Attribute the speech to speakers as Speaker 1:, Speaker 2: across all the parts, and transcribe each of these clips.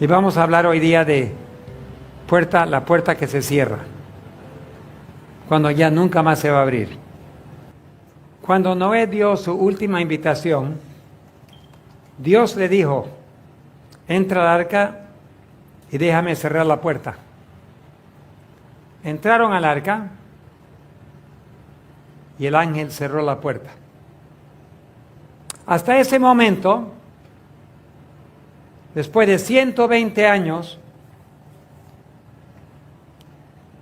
Speaker 1: Y vamos a hablar hoy día de la puerta que se cierra, cuando ya nunca más se va a abrir. Cuando Noé dio su última invitación, Dios le dijo: entra al arca y déjame cerrar la puerta. Entraron al arca y el ángel cerró la puerta. Hasta ese momento, después de 120 años,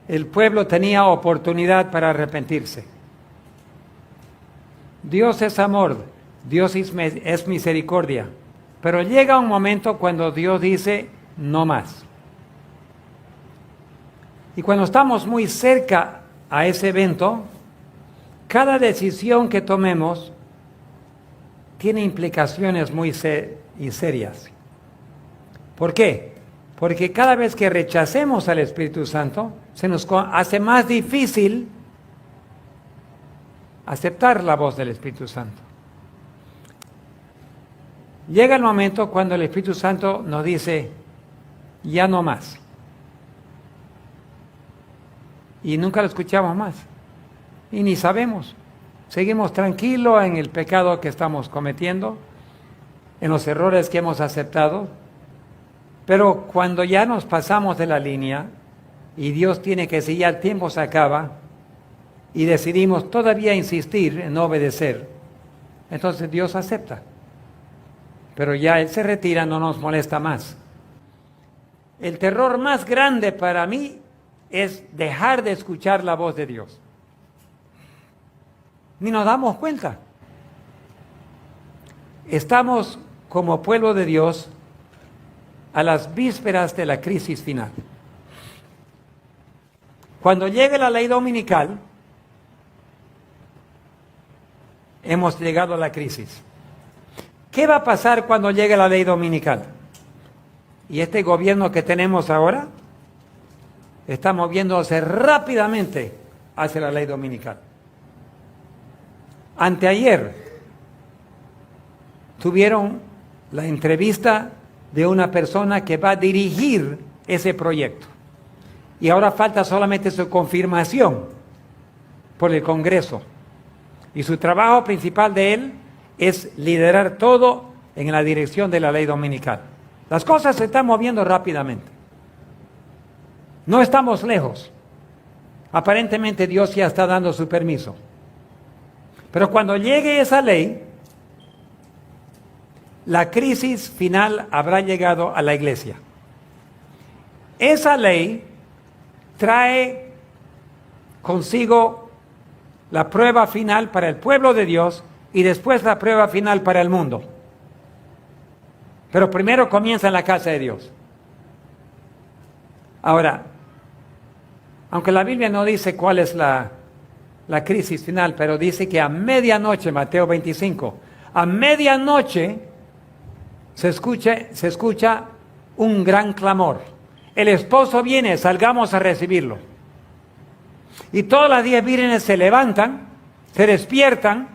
Speaker 1: el pueblo tenía oportunidad para arrepentirse. Dios es amor, Dios es misericordia, pero llega un momento cuando Dios dice: no más. Y cuando estamos muy cerca a ese evento, cada decisión que tomemos tiene implicaciones muy serias. ¿Por qué? Porque cada vez que rechacemos al Espíritu Santo, se nos hace más difícil aceptar la voz del Espíritu Santo. Llega el momento cuando el Espíritu Santo nos dice: ya no más. Y nunca lo escuchamos más. Y ni sabemos. Seguimos tranquilos en el pecado que estamos cometiendo, en los errores que hemos aceptado. Pero cuando ya nos pasamos de la línea y Dios tiene que decir: ya el tiempo se acaba, y decidimos todavía insistir en no obedecer, entonces Dios acepta. Pero ya Él se retira, no nos molesta más. El terror más grande para mí es dejar de escuchar la voz de Dios. Ni nos damos cuenta. Estamos como pueblo de Dios a las vísperas de la crisis final. Cuando llegue la ley dominical, hemos llegado a la crisis. ¿Qué va a pasar cuando llegue la ley dominical? Y este gobierno que tenemos ahora está moviéndose rápidamente hacia la ley dominical. Anteayer tuvieron la entrevista de una persona que va a dirigir ese proyecto. Y ahora falta solamente su confirmación por el Congreso. Y su trabajo principal de él es liderar todo en la dirección de la ley dominical. Las cosas se están moviendo rápidamente. No estamos lejos. Aparentemente Dios ya está dando su permiso. Pero cuando llegue esa ley, la crisis final habrá llegado a la iglesia. Esa ley trae consigo la prueba final para el pueblo de Dios y después la prueba final para el mundo. Pero primero comienza en la casa de Dios. Ahora, aunque la Biblia no dice cuál es la crisis final, pero dice que a medianoche, Mateo 25, a medianoche se escucha un gran clamor. El esposo viene, salgamos a recibirlo. Y todas las 10 vírgenes se levantan, se despiertan.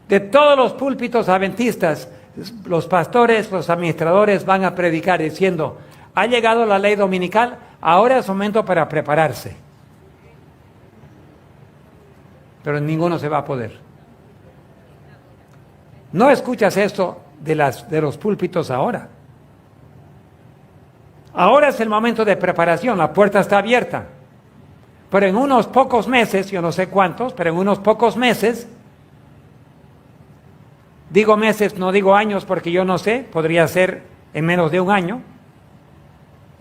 Speaker 1: De todos los púlpitos adventistas, los pastores, los administradores van a predicar diciendo: ha llegado la ley dominical, ahora es momento para prepararse. Pero ninguno se va a poder. No escuchas esto de los púlpitos ahora. Ahora es el momento de preparación, la puerta está abierta. Pero en unos pocos meses, yo no sé cuántos, pero en unos pocos meses, digo meses, no digo años porque yo no sé, podría ser en menos de un año.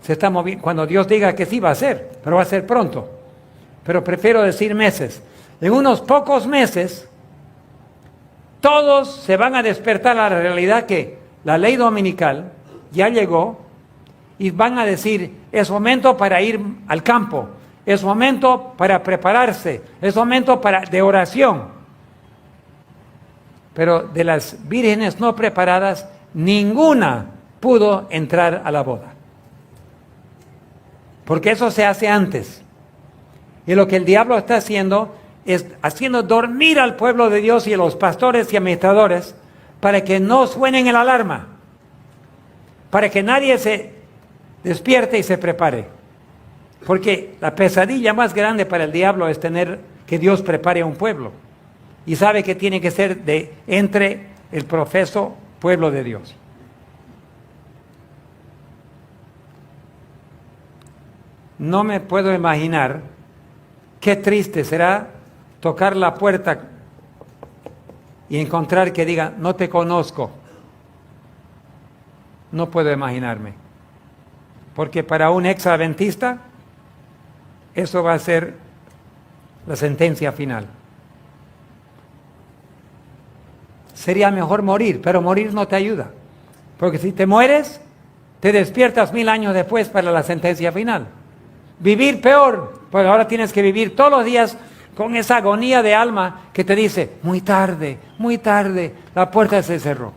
Speaker 1: Se está moviendo, cuando Dios diga que sí va a ser, pero va a ser pronto. Pero prefiero decir meses. En unos pocos meses, todos se van a despertar a la realidad que la ley dominical ya llegó y van a decir: es momento para ir al campo, es momento para prepararse, es momento de oración. Pero de las vírgenes no preparadas, ninguna pudo entrar a la boda. Porque eso se hace antes. Y lo que el diablo está haciendo es haciendo dormir al pueblo de Dios y a los pastores y administradores para que no suenen el alarma. para que nadie se despierte y se prepare. Porque la pesadilla más grande para el diablo es tener que Dios prepare a un pueblo. Y sabe que tiene que ser de entre el profeso pueblo de Dios. No me puedo imaginar qué triste será tocar la puerta y encontrar que diga, no te conozco. No puedo imaginarme. Porque para un ex adventista, eso va a ser la sentencia final. Sería mejor morir, pero morir no te ayuda. Porque si te mueres, te despiertas 1000 años después para la sentencia final. Vivir peor, pues ahora tienes que vivir todos los días con esa agonía de alma que te dice, muy tarde, la puerta se cerró.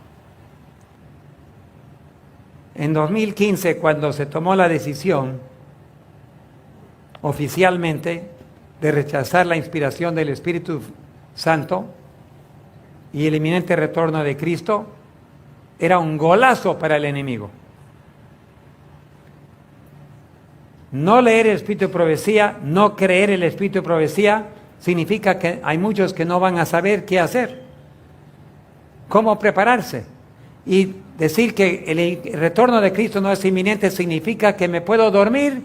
Speaker 1: En 2015, cuando se tomó la decisión oficialmente de rechazar la inspiración del Espíritu Santo y el inminente retorno de Cristo, era un golazo para el enemigo. No leer el Espíritu de Profecía, no creer el Espíritu de Profecía, significa que hay muchos que no van a saber qué hacer, cómo prepararse. Y decir que el retorno de Cristo no es inminente significa que me puedo dormir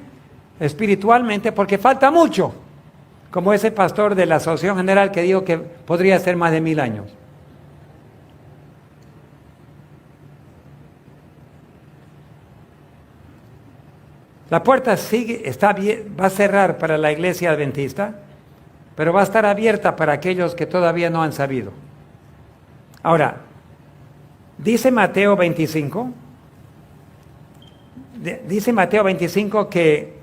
Speaker 1: espiritualmente porque falta mucho, como ese pastor de la Asociación General que dijo que podría ser más de 1000 años. La puerta va a cerrar para la iglesia adventista, pero va a estar abierta para aquellos que todavía no han sabido. Ahora, dice Mateo 25 que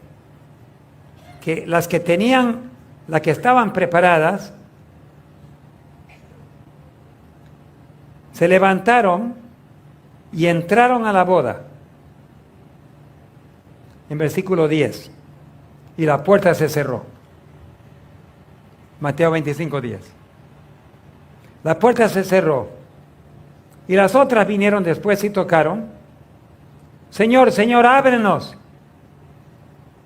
Speaker 1: las que estaban preparadas, se levantaron y entraron a la boda. En versículo 10, y la puerta se cerró. Mateo 25, 10. La puerta se cerró, y las otras vinieron después y tocaron. Señor, Señor, ábrenos.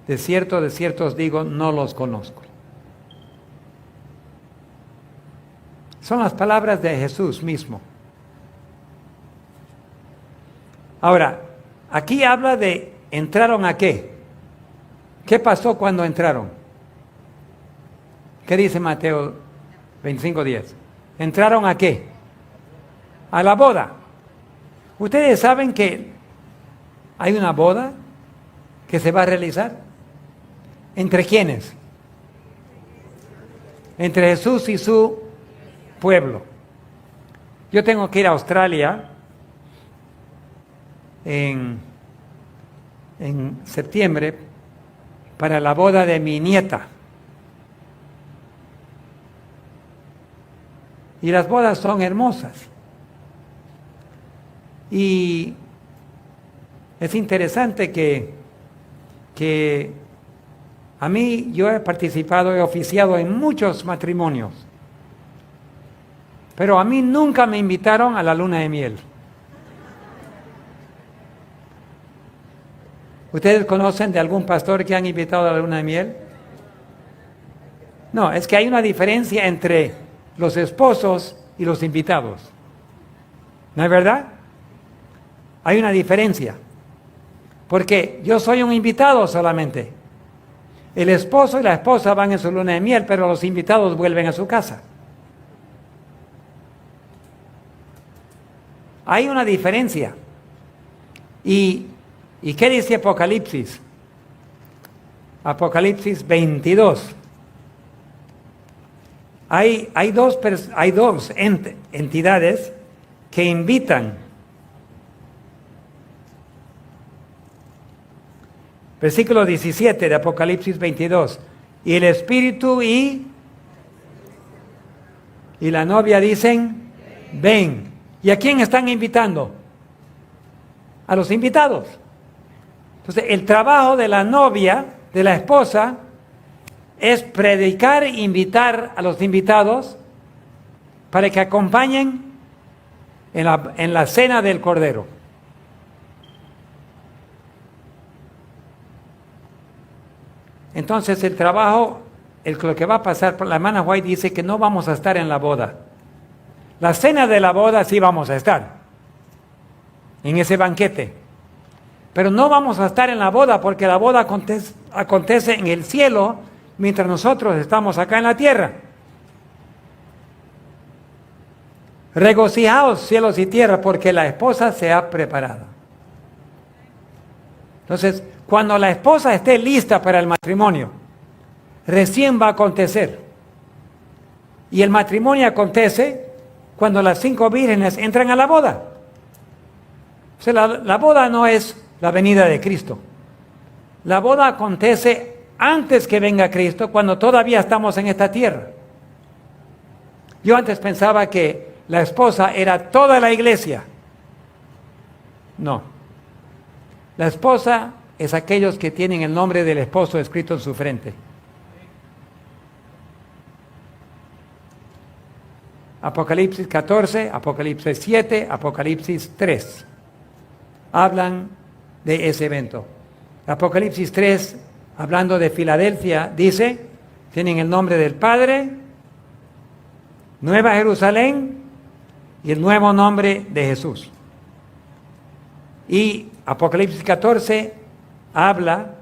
Speaker 1: De cierto os digo, no los conozco. Son las palabras de Jesús mismo. Ahora, aquí habla de ¿entraron a qué? ¿Qué pasó cuando entraron? ¿Qué dice Mateo 25:10? ¿Entraron a qué? A la boda. ¿Ustedes saben que hay una boda que se va a realizar? ¿Entre quiénes? Entre Jesús y su pueblo. Yo tengo que ir a Australia en septiembre para la boda de mi nieta. Y las bodas son hermosas. Y es interesante que a mí, yo he participado, he oficiado en muchos matrimonios, pero a mí nunca me invitaron a la luna de miel. ¿Ustedes conocen de algún pastor que han invitado a la luna de miel? No, es que hay una diferencia entre los esposos y los invitados. ¿No es verdad? Hay una diferencia. Porque yo soy un invitado solamente. El esposo y la esposa van en su luna de miel, pero los invitados vuelven a su casa. Hay una diferencia. ¿Y qué dice Apocalipsis? Apocalipsis 22. Hay dos entidades que invitan. Versículo 17 de Apocalipsis 22. Y el Espíritu y la novia dicen, ven. ¿Y a quién están invitando? A los invitados. Entonces, el trabajo de la novia, de la esposa, es predicar e invitar a los invitados para que acompañen en la cena del Cordero. Entonces el trabajo, lo que va a pasar, la hermana White dice que no vamos a estar en la boda. La cena de la boda sí vamos a estar, en ese banquete. Pero no vamos a estar en la boda porque la boda acontece en el cielo mientras nosotros estamos acá en la tierra. Regocijaos cielos y tierra porque la esposa se ha preparado. Entonces, cuando la esposa esté lista para el matrimonio, recién va a acontecer. Y el matrimonio acontece cuando las 5 vírgenes entran a la boda. O sea, la boda no es la venida de Cristo. La boda acontece antes que venga Cristo, cuando todavía estamos en esta tierra. Yo antes pensaba que la esposa era toda la iglesia. No. La esposa es aquellos que tienen el nombre del esposo escrito en su frente. Apocalipsis 14, Apocalipsis 7, Apocalipsis 3. Hablan de ese evento. Apocalipsis 3, hablando de Filadelfia, dice, tienen el nombre del Padre, Nueva Jerusalén y el nuevo nombre de Jesús. Y Apocalipsis 14 habla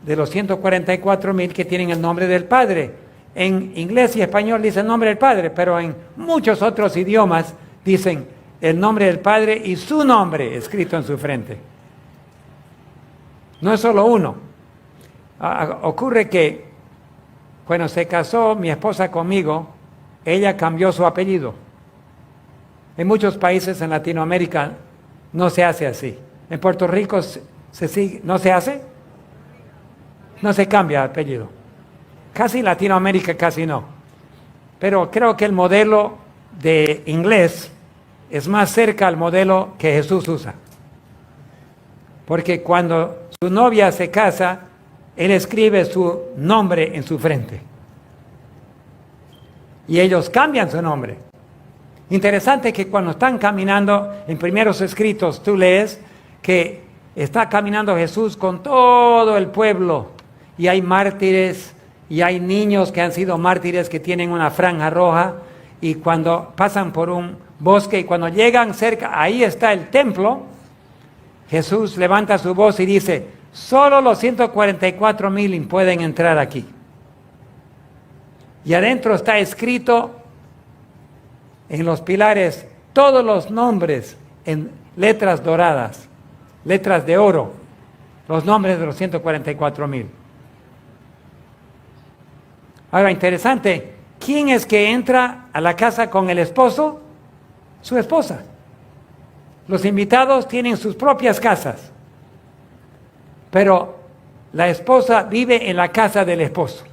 Speaker 1: de los 144,000 que tienen el nombre del Padre. En inglés y español dice el nombre del Padre, pero en muchos otros idiomas dicen el nombre del Padre y su nombre escrito en su frente. No es solo uno. Ocurre que cuando se casó mi esposa conmigo, ella cambió su apellido. En muchos países en Latinoamérica no se hace así. En Puerto Rico ¿no se hace? No se cambia apellido. Casi en Latinoamérica casi no. Pero creo que el modelo de inglés es más cerca al modelo que Jesús usa. Porque cuando su novia se casa, él escribe su nombre en su frente. Y ellos cambian su nombre. Interesante que cuando están caminando en primeros escritos, tú lees que está caminando Jesús con todo el pueblo. Y hay mártires, y hay niños que han sido mártires que tienen una franja roja. Y cuando pasan por un bosque y cuando llegan cerca, ahí está el templo, Jesús levanta su voz y dice, solo los 144,000 pueden entrar aquí. Y adentro está escrito en los pilares todos los nombres en letras doradas, letras de oro, los nombres de los 144,000. Ahora, interesante, ¿quién es que entra a la casa con el esposo? Su esposa. Los invitados tienen sus propias casas, pero la esposa vive en la casa del esposo.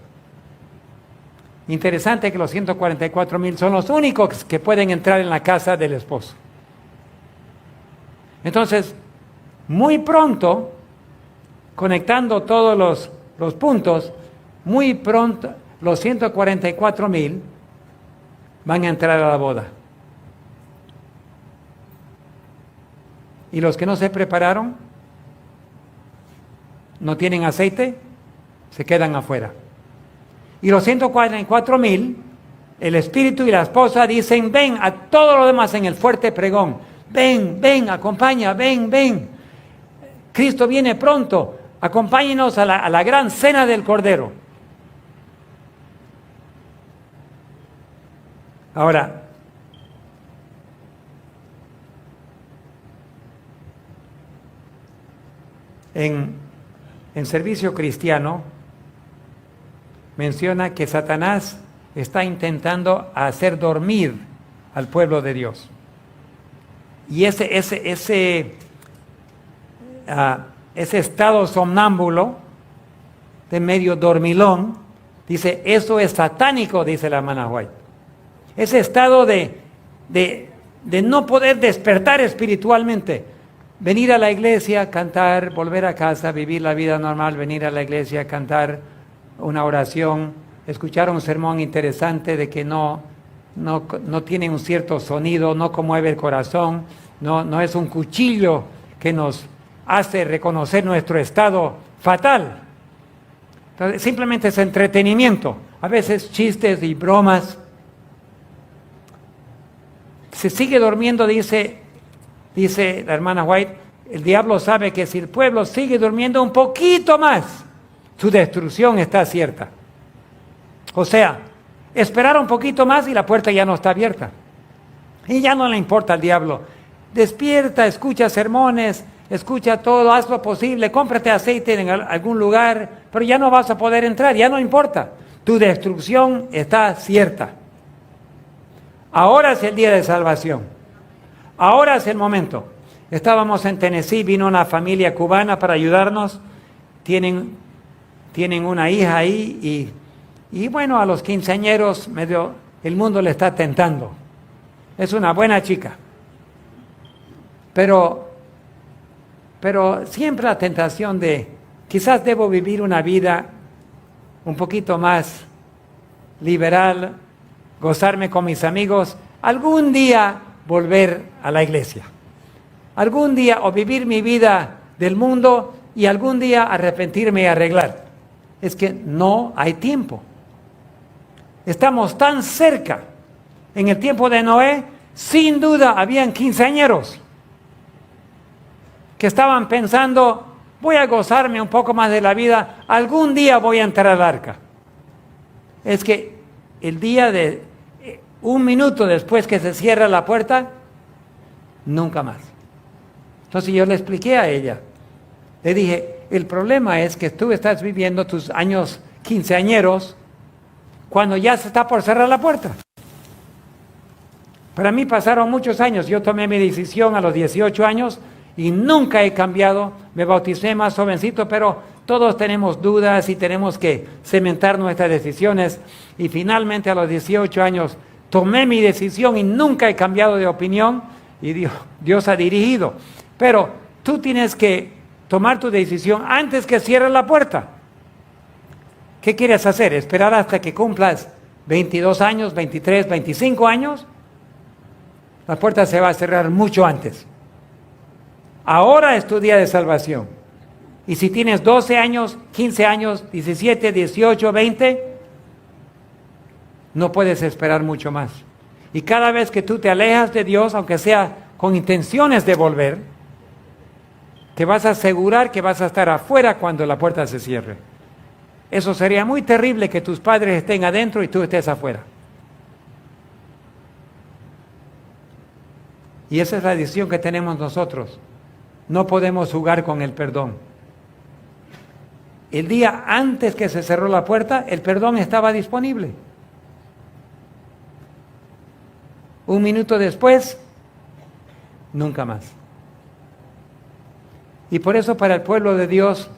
Speaker 1: Interesante que los 144,000 son los únicos que pueden entrar en la casa del esposo. Entonces, muy pronto, conectando todos los puntos, muy pronto los 144,000 van a entrar a la boda. Y los que no se prepararon, no tienen aceite, se quedan afuera. Y los 144,000, el espíritu y la esposa dicen, ven a todo lo demás en el fuerte pregón. Ven, ven, acompaña, ven, ven. Cristo viene pronto, acompáñenos a la gran cena del Cordero. Ahora, en Servicio Cristiano, menciona que Satanás está intentando hacer dormir al pueblo de Dios. Y ese estado somnámbulo, de medio dormilón, dice, eso es satánico, dice la hermana White. Ese estado de no poder despertar espiritualmente. Venir a la iglesia, cantar, volver a casa, vivir la vida normal, venir a la iglesia, cantar una oración, escuchar un sermón interesante de que no tiene un cierto sonido, no conmueve el corazón, no es un cuchillo que nos hace reconocer nuestro estado fatal. Entonces, simplemente es entretenimiento. A veces chistes y bromas. Se sigue durmiendo, dice la hermana White, el diablo sabe que si el pueblo sigue durmiendo un poquito más, su destrucción está cierta. O sea, esperar un poquito más y la puerta ya no está abierta. Y ya no le importa al diablo. Despierta, escucha sermones, escucha todo, haz lo posible, cómprate aceite en algún lugar, pero ya no vas a poder entrar, ya no importa. Tu destrucción está cierta. Ahora es el día de salvación. Ahora es el momento. Estábamos en Tennessee, vino una familia cubana para ayudarnos. Tienen una hija ahí y bueno, a los quinceañeros el mundo le está tentando. Es una buena chica. Pero siempre la tentación de quizás debo vivir una vida un poquito más liberal, gozarme con mis amigos, algún día volver a la iglesia. Algún día o vivir mi vida del mundo y algún día arrepentirme y arreglar. Es que no hay tiempo. Estamos tan cerca. En el tiempo de Noé, sin duda habían quinceañeros que estaban pensando, voy a gozarme un poco más de la vida, algún día voy a entrar al arca. Es que el día de un minuto después que se cierra la puerta, nunca más. Entonces yo le expliqué a ella, le dije, el problema es que tú estás viviendo tus años quinceañeros cuando ya se está por cerrar la puerta. Para mí pasaron muchos años, yo tomé mi decisión a los 18 años y nunca he cambiado, me bauticé más jovencito, pero todos tenemos dudas y tenemos que cementar nuestras decisiones y finalmente a los 18 años tomé mi decisión y nunca he cambiado de opinión y Dios ha dirigido. Pero tú tienes que tomar tu decisión antes que cierre la puerta. ¿Qué quieres hacer? ¿Esperar hasta que cumplas 22 años, 23, 25 años? La puerta se va a cerrar mucho antes. Ahora es tu día de salvación. Y si tienes 12 años, 15 años, 17, 18, 20, no puedes esperar mucho más. Y cada vez que tú te alejas de Dios, aunque sea con intenciones de volver, te vas a asegurar que vas a estar afuera cuando la puerta se cierre. Eso sería muy terrible que tus padres estén adentro y tú estés afuera. Y esa es la decisión que tenemos nosotros. No podemos jugar con el perdón. El día antes que se cerró la puerta, el perdón estaba disponible. Un minuto después, nunca más. Y por eso para el pueblo de Dios,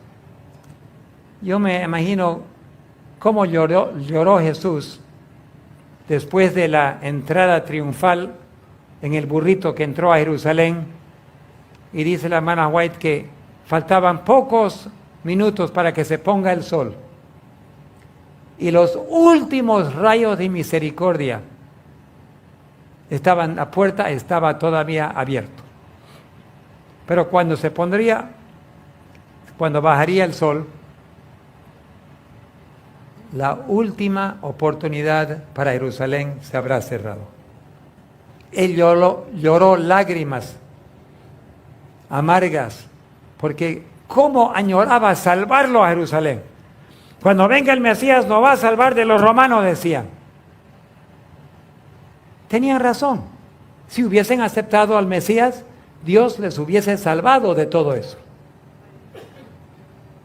Speaker 1: yo me imagino cómo lloró Jesús después de la entrada triunfal en el burrito que entró a Jerusalén. Y dice la hermana White que faltaban pocos minutos para que se ponga el sol. Y los últimos rayos de misericordia la puerta estaba todavía abierta. Pero cuando bajaría el sol, la última oportunidad para Jerusalén se habrá cerrado. Él lloró lágrimas amargas, porque cómo añoraba salvarlo a Jerusalén. Cuando venga el Mesías nos va a salvar de los romanos, decían. Tenían razón. Si hubiesen aceptado al Mesías, Dios les hubiese salvado de todo eso.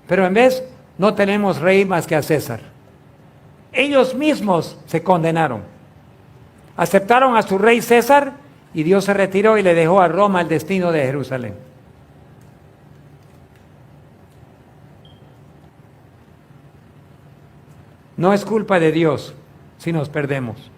Speaker 1: Pero en vez, no tenemos rey más que a César. Ellos mismos se condenaron. Aceptaron a su rey César y Dios se retiró y le dejó a Roma el destino de Jerusalén. No es culpa de Dios si nos perdemos.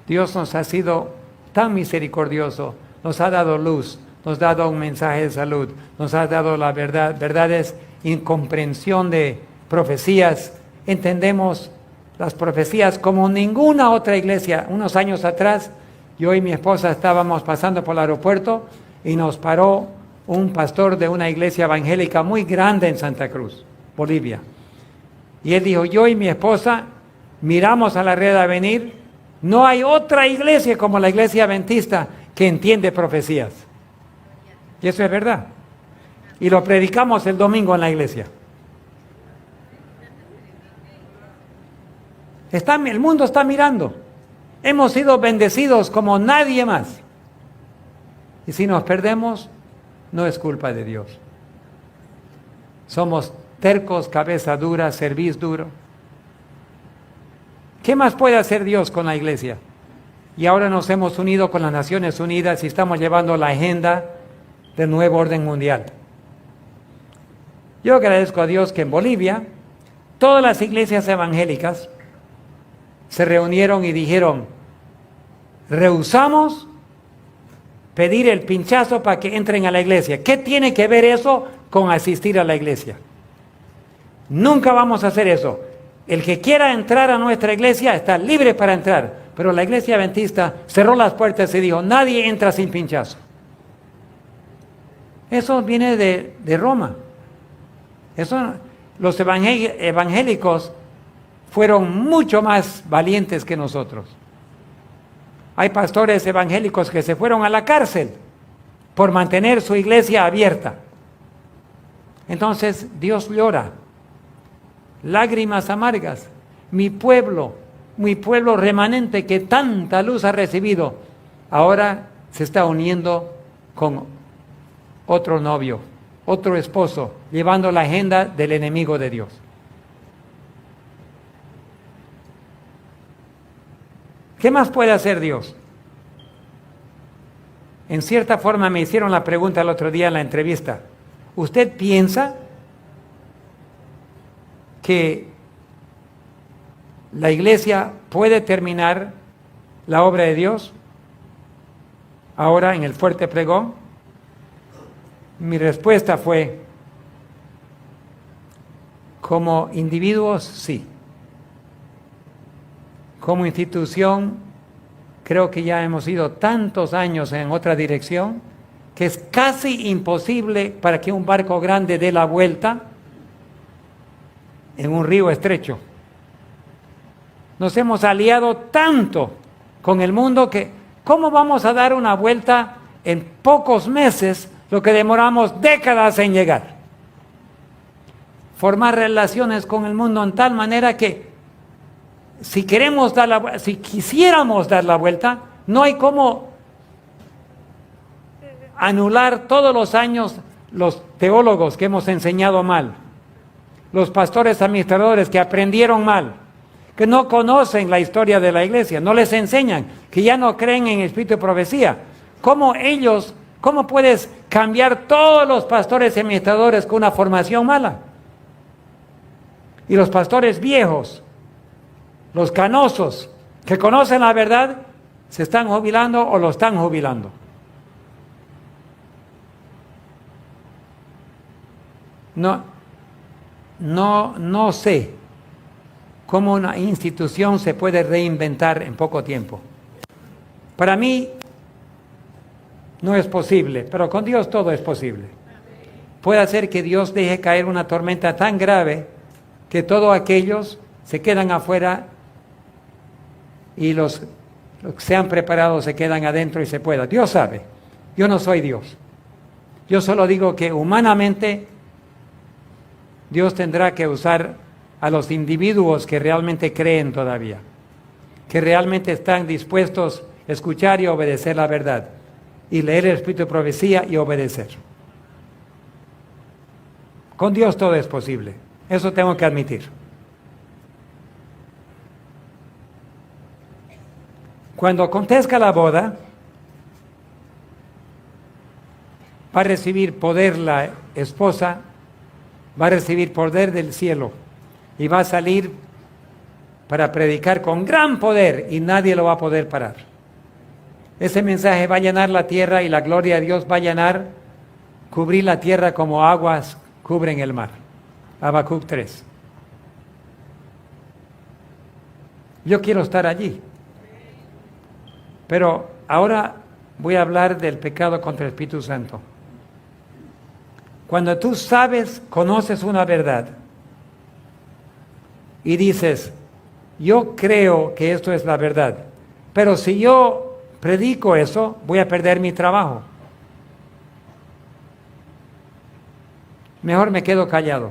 Speaker 1: Dios nos ha sido tan misericordioso, nos ha dado luz, nos ha dado un mensaje de salud, nos ha dado la verdad, verdades en comprensión de profecías. Entendemos las profecías como ninguna otra iglesia. Unos años atrás, yo y mi esposa estábamos pasando por el aeropuerto y nos paró un pastor de una iglesia evangélica muy grande en Santa Cruz, Bolivia. Y él dijo, yo y mi esposa miramos a la Red Avenir, no hay otra iglesia como la iglesia adventista que entiende profecías. Y eso es verdad. Y lo predicamos el domingo en la iglesia. El mundo está mirando. Hemos sido bendecidos como nadie más. Y si nos perdemos, no es culpa de Dios. Somos tercos, cabeza dura, cerviz duro. ¿Qué más puede hacer Dios con la iglesia? Y ahora nos hemos unido con las Naciones Unidas y estamos llevando la agenda del nuevo orden mundial. Yo agradezco a Dios que en Bolivia todas las iglesias evangélicas se reunieron y dijeron, rehusamos pedir el pinchazo para que entren a la iglesia. ¿Qué tiene que ver eso con asistir a la iglesia? Nunca vamos a hacer eso. El que quiera entrar a nuestra iglesia está libre para entrar, pero la iglesia adventista cerró las puertas y dijo, nadie entra sin pinchazo. Eso viene de Roma. Los evangélicos fueron mucho más valientes que nosotros. Hay pastores evangélicos que se fueron a la cárcel por mantener su iglesia abierta. Entonces Dios llora, lágrimas amargas. Mi pueblo remanente que tanta luz ha recibido, ahora se está uniendo con otro novio, otro esposo, llevando la agenda del enemigo de Dios. ¿Qué más puede hacer Dios? En cierta forma me hicieron la pregunta el otro día en la entrevista. ¿Usted piensa que la iglesia puede terminar la obra de Dios ahora en el fuerte pregón? Mi respuesta fue, como individuos, sí. Como institución, creo que ya hemos ido tantos años en otra dirección que es casi imposible para que un barco grande dé la vuelta en un río estrecho. Nos hemos aliado tanto con el mundo que ¿cómo vamos a dar una vuelta en pocos meses lo que demoramos décadas en llegar? Formar relaciones con el mundo en tal manera que si quisiéramos dar la vuelta, no hay cómo anular todos los años los teólogos que hemos enseñado mal, los pastores administradores que aprendieron mal, que no conocen la historia de la iglesia, no les enseñan, que ya no creen en espíritu de profecía. ¿Cómo puedes cambiar todos los pastores administradores con una formación mala? Y los pastores viejos, los canosos, que conocen la verdad, se están jubilando o lo están jubilando. No sé cómo una institución se puede reinventar en poco tiempo. Para mí no es posible, pero con Dios todo es posible. Puede hacer que Dios deje caer una tormenta tan grave que todos aquellos se quedan afuera y los que se han preparado se quedan adentro y se pueda. Dios sabe, yo no soy Dios. Yo solo digo que humanamente Dios tendrá que usar a los individuos que realmente creen todavía, que realmente están dispuestos a escuchar y obedecer la verdad, y leer el espíritu de profecía y obedecer. Con Dios todo es posible, eso tengo que admitir. Cuando acontezca la boda, va a recibir poder la esposa, va a recibir poder del cielo y va a salir para predicar con gran poder y nadie lo va a poder parar. Ese mensaje va a llenar la tierra y la gloria de Dios va a cubrir la tierra como aguas cubren el mar. Habacuc 3. Yo quiero estar allí. Pero ahora voy a hablar del pecado contra el Espíritu Santo. Cuando tú conoces una verdad y dices, yo creo que esto es la verdad, pero si yo predico eso, voy a perder mi trabajo. Mejor me quedo callado.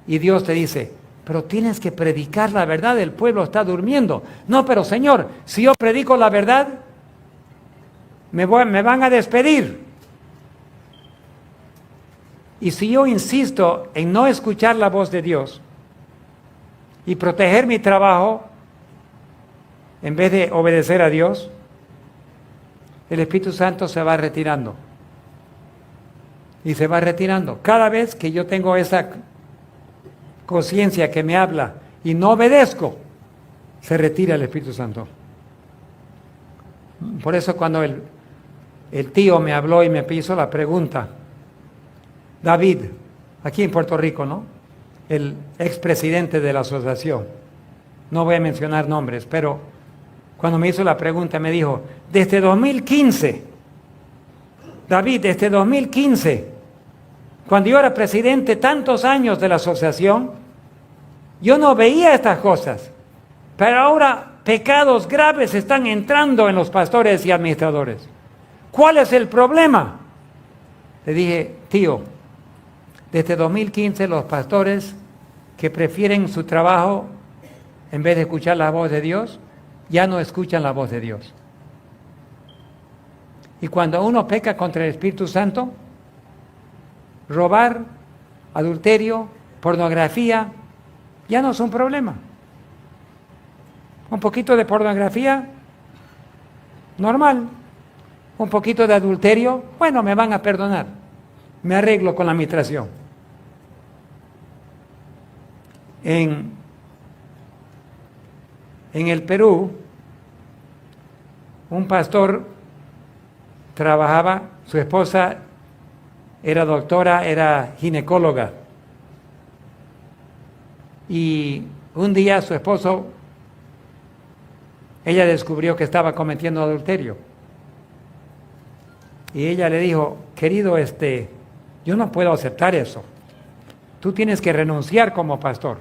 Speaker 1: Y Dios te dice, pero tienes que predicar la verdad, el pueblo está durmiendo. No, pero Señor, si yo predico la verdad, me van a despedir. Y si yo insisto en no escuchar la voz de Dios y proteger mi trabajo, en vez de obedecer a Dios, el Espíritu Santo se va retirando. Y se va retirando. Cada vez que yo tengo esa conciencia que me habla y no obedezco, se retira el Espíritu Santo. Por eso cuando el tío me habló y me hizo la pregunta, David, aquí en Puerto Rico, ¿no? El expresidente de la asociación, no voy a mencionar nombres, pero cuando me hizo la pregunta me dijo, desde 2015, David, desde 2015, cuando yo era presidente tantos años de la asociación, yo no veía estas cosas, pero ahora pecados graves están entrando en los pastores y administradores. ¿Cuál es el problema? Le dije, tío, desde 2015 los pastores que prefieren su trabajo en vez de escuchar la voz de Dios, ya no escuchan la voz de Dios. Y cuando uno peca contra el Espíritu Santo, robar, adulterio, pornografía, ya no es un problema. Un poquito de pornografía, normal. Un poquito de adulterio, bueno, me van a perdonar. Me arreglo con la administración. En el Perú, un pastor trabajaba, su esposa era doctora, era ginecóloga. Y un día su esposo, ella descubrió que estaba cometiendo adulterio. Y ella le dijo, querido, yo no puedo aceptar eso. Tú tienes que renunciar como pastor.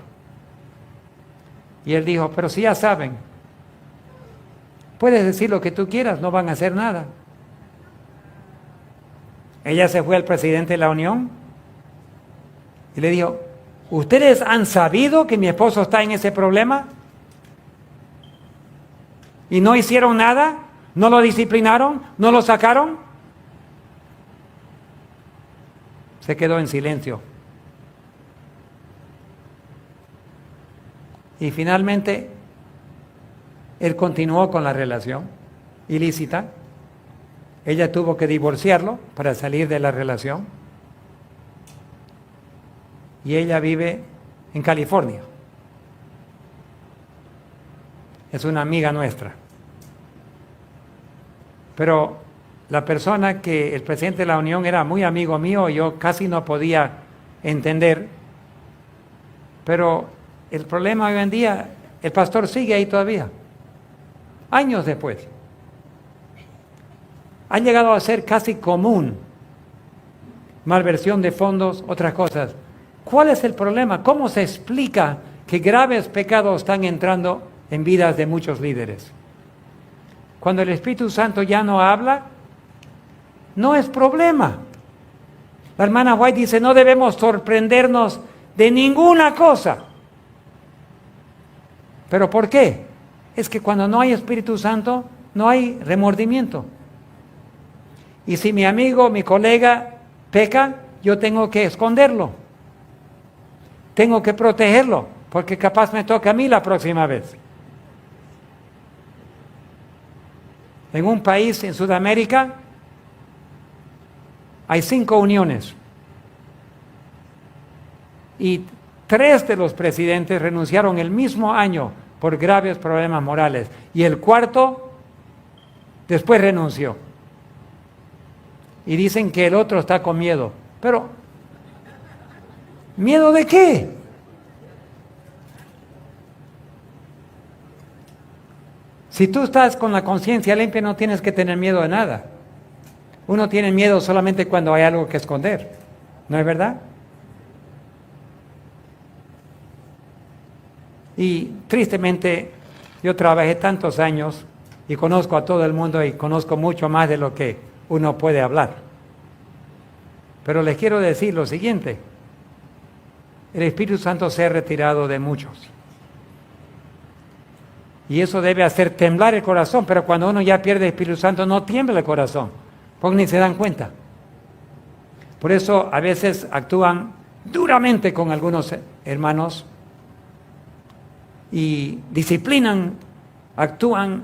Speaker 1: Y él dijo, pero si ya saben, puedes decir lo que tú quieras, no van a hacer nada. Ella se fue al presidente de la Unión y le dijo, ¿ustedes han sabido que mi esposo está en ese problema? ¿Y no hicieron nada? ¿No lo disciplinaron? ¿No lo sacaron? Se quedó en silencio. Y finalmente, él continuó con la relación ilícita. Ella tuvo que divorciarlo para salir de la relación. Y ella vive en California. Es una amiga nuestra. Pero la persona que el presidente de la Unión era muy amigo mío, yo casi no podía entender. Pero el problema hoy en día, el pastor sigue ahí todavía, años después. Ha llegado a ser casi común malversión de fondos, otras cosas. ¿Cuál es el problema? ¿Cómo se explica que graves pecados están entrando en vidas de muchos líderes? Cuando el Espíritu Santo ya no habla, no es problema. La hermana White dice, no debemos sorprendernos de ninguna cosa. ¿Pero por qué? Es que cuando no hay Espíritu Santo, no hay remordimiento. Y si mi amigo, mi colega peca, yo tengo que esconderlo. Tengo que protegerlo, porque capaz me toca a mí la próxima vez. En un país en Sudamérica hay 5 uniones. Y 3 de los presidentes renunciaron el mismo año por graves problemas morales. Y el 4 después renunció. Y dicen que el otro está con miedo. Pero, ¿miedo de qué? Si tú estás con la conciencia limpia, no tienes que tener miedo de nada. Uno tiene miedo solamente cuando hay algo que esconder. ¿No es verdad? Y tristemente, yo trabajé tantos años y conozco a todo el mundo y conozco mucho más de lo que uno puede hablar. Pero les quiero decir lo siguiente: el Espíritu Santo se ha retirado de muchos. Y eso debe hacer temblar el corazón, pero cuando uno ya pierde el Espíritu Santo no tiembla el corazón, porque ni se dan cuenta. Por eso a veces actúan duramente con algunos hermanos y disciplinan, actúan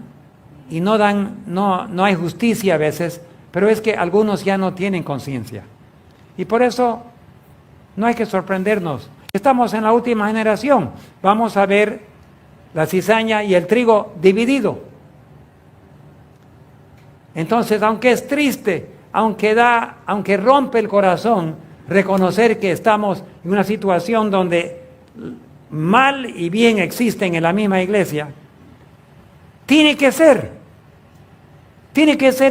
Speaker 1: y no hay justicia a veces, pero es que algunos ya no tienen conciencia. Y por eso no hay que sorprendernos. Estamos en la última generación. Vamos a ver la cizaña y el trigo dividido. Entonces, aunque es triste, aunque rompe el corazón, reconocer que estamos en una situación donde mal y bien existen en la misma iglesia, tiene que ser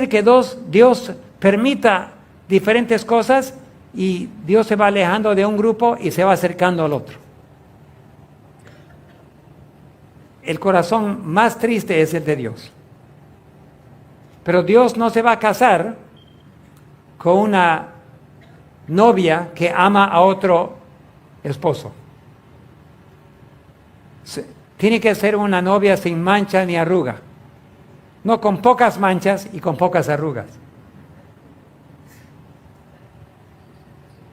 Speaker 1: que Dios permita diferentes cosas y Dios se va alejando de un grupo y se va acercando al otro. El corazón más triste es el de Dios. Pero Dios no se va a casar con una novia que ama a otro esposo. Tiene que ser una novia sin mancha ni arruga. No con pocas manchas y con pocas arrugas.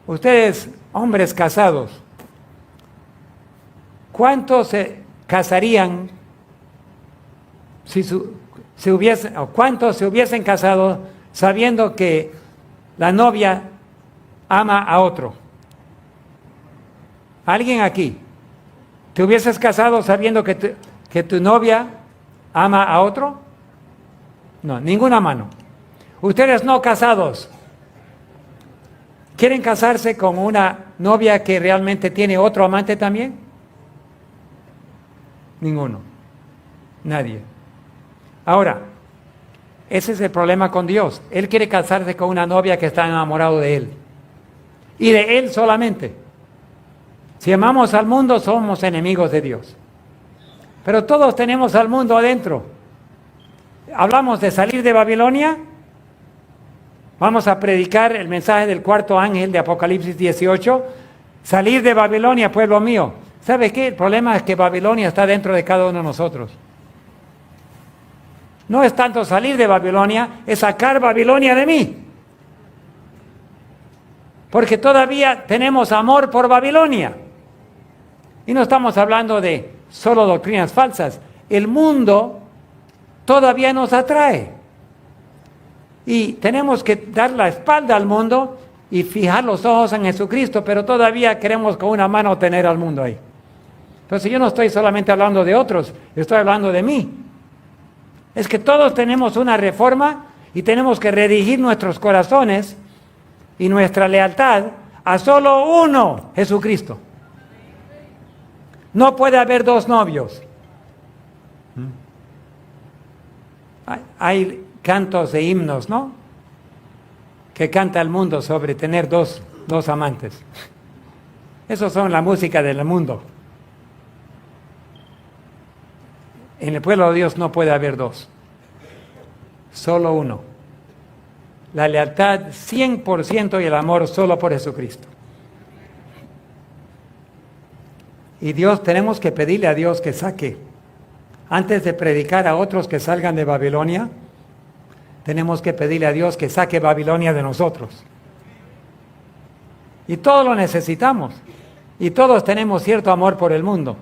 Speaker 1: Ustedes, hombres casados, ¿cuántos se casarían cuántos se hubiesen casado sabiendo que la novia ama a otro? ¿Alguien aquí? ¿Te hubieses casado sabiendo que tu novia ama a otro? No, ninguna mano. Ustedes no casados, ¿quieren casarse con una novia que realmente tiene otro amante también? Ninguno. Nadie. Ahora, ese es el problema con Dios. Él quiere casarse con una novia que está enamorado de Él. Y de Él solamente. Si amamos al mundo, somos enemigos de Dios. Pero todos tenemos al mundo adentro. Hablamos de salir de Babilonia. Vamos a predicar el mensaje del cuarto ángel de Apocalipsis 18. Salir de Babilonia, pueblo mío. ¿Sabe qué? El problema es que Babilonia está dentro de cada uno de nosotros. No es tanto salir de Babilonia, es sacar Babilonia de mí. Porque todavía tenemos amor por Babilonia. Y no estamos hablando de solo doctrinas falsas. El mundo todavía nos atrae. Y tenemos que dar la espalda al mundo y fijar los ojos en Jesucristo, pero todavía queremos con una mano tener al mundo ahí. Entonces yo no estoy solamente hablando de otros, estoy hablando de mí. Es que todos tenemos una reforma y tenemos que redirigir nuestros corazones y nuestra lealtad a solo uno, Jesucristo. No puede haber dos novios. Hay cantos de himnos, ¿no? Que canta el mundo sobre tener dos amantes. Esos son la música del mundo. En el pueblo de Dios no puede haber dos, solo uno. La lealtad 100% y el amor solo por Jesucristo. Y tenemos que pedirle a Dios que saque, antes de predicar a otros que salgan de Babilonia, tenemos que pedirle a Dios que saque Babilonia de nosotros. Y todos lo necesitamos, y todos tenemos cierto amor por el mundo.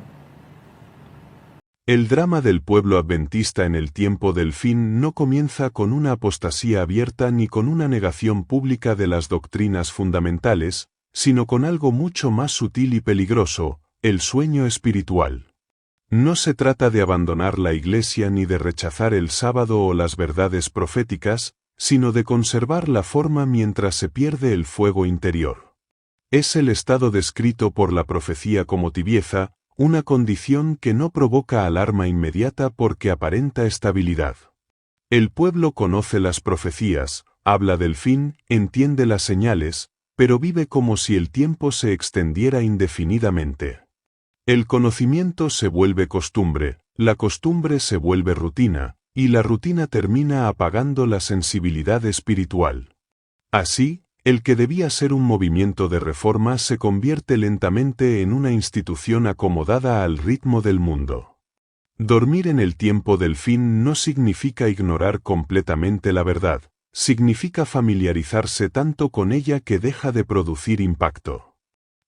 Speaker 2: El drama del pueblo adventista en el tiempo del fin no comienza con una apostasía abierta ni con una negación pública de las doctrinas fundamentales, sino con algo mucho más sutil y peligroso, el sueño espiritual. No se trata de abandonar la Iglesia ni de rechazar el sábado o las verdades proféticas, sino de conservar la forma mientras se pierde el fuego interior. Es el estado descrito por la profecía como tibieza, una condición que no provoca alarma inmediata porque aparenta estabilidad. El pueblo conoce las profecías, habla del fin, entiende las señales, pero vive como si el tiempo se extendiera indefinidamente. El conocimiento se vuelve costumbre, la costumbre se vuelve rutina, y la rutina termina apagando la sensibilidad espiritual. Así, el que debía ser un movimiento de reforma se convierte lentamente en una institución acomodada al ritmo del mundo. Dormir en el tiempo del fin no significa ignorar completamente la verdad, significa familiarizarse tanto con ella que deja de producir impacto.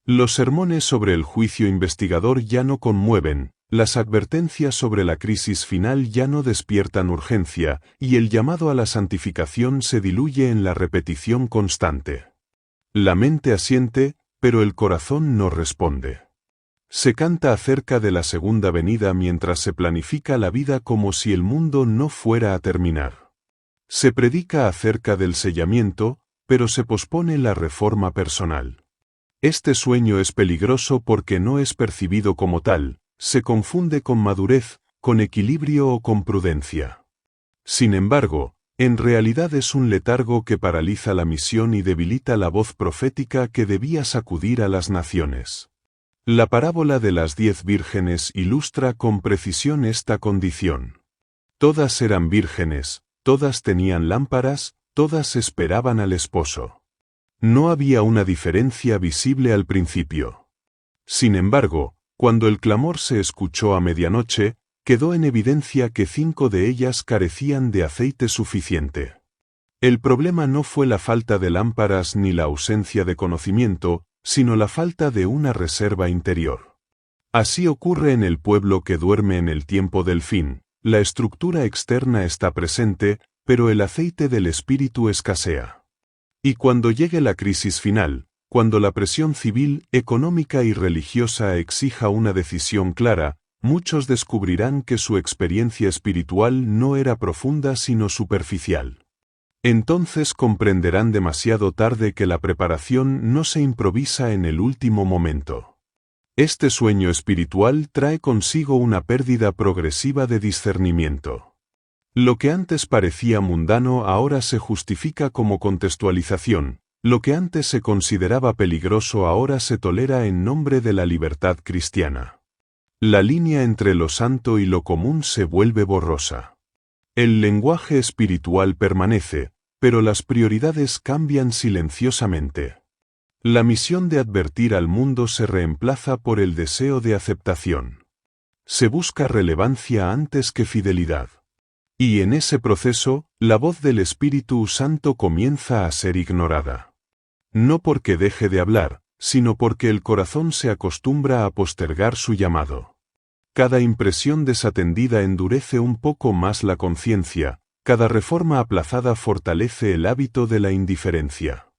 Speaker 2: Los sermones sobre el juicio investigador ya no conmueven, las advertencias sobre la crisis final ya no despiertan urgencia, y el llamado a la santificación se diluye en la repetición constante. La mente asiente, pero el corazón no responde. Se canta acerca de la segunda venida mientras se planifica la vida como si el mundo no fuera a terminar. Se predica acerca del sellamiento, pero se pospone la reforma personal. Este sueño es peligroso porque no es percibido como tal, se confunde con madurez, con equilibrio o con prudencia. Sin embargo, en realidad es un letargo que paraliza la misión y debilita la voz profética que debía sacudir a las naciones. La parábola de las 10 vírgenes ilustra con precisión esta condición. Todas eran vírgenes, todas tenían lámparas, todas esperaban al esposo. No había una diferencia visible al principio. Sin embargo, cuando el clamor se escuchó a medianoche, quedó en evidencia que 5 de ellas carecían de aceite suficiente. El problema no fue la falta de lámparas ni la ausencia de conocimiento, sino la falta de una reserva interior. Así ocurre en el pueblo que duerme en el tiempo del fin, la estructura externa está presente, pero el aceite del espíritu escasea. Y cuando llegue la crisis final, cuando la presión civil, económica y religiosa exija una decisión clara, muchos descubrirán que su experiencia espiritual no era profunda sino superficial. Entonces comprenderán demasiado tarde que la preparación no se improvisa en el último momento. Este sueño espiritual trae consigo una pérdida progresiva de discernimiento. Lo que antes parecía mundano ahora se justifica como contextualización, lo que antes se consideraba peligroso ahora se tolera en nombre de la libertad cristiana. La línea entre lo santo y lo común se vuelve borrosa. El lenguaje espiritual permanece, pero las prioridades cambian silenciosamente. La misión de advertir al mundo se reemplaza por el deseo de aceptación. Se busca relevancia antes que fidelidad. Y en ese proceso, la voz del Espíritu Santo comienza a ser ignorada. No porque deje de hablar, sino porque el corazón se acostumbra a postergar su llamado. Cada impresión desatendida endurece un poco más la conciencia, cada reforma aplazada fortalece el hábito de la indiferencia.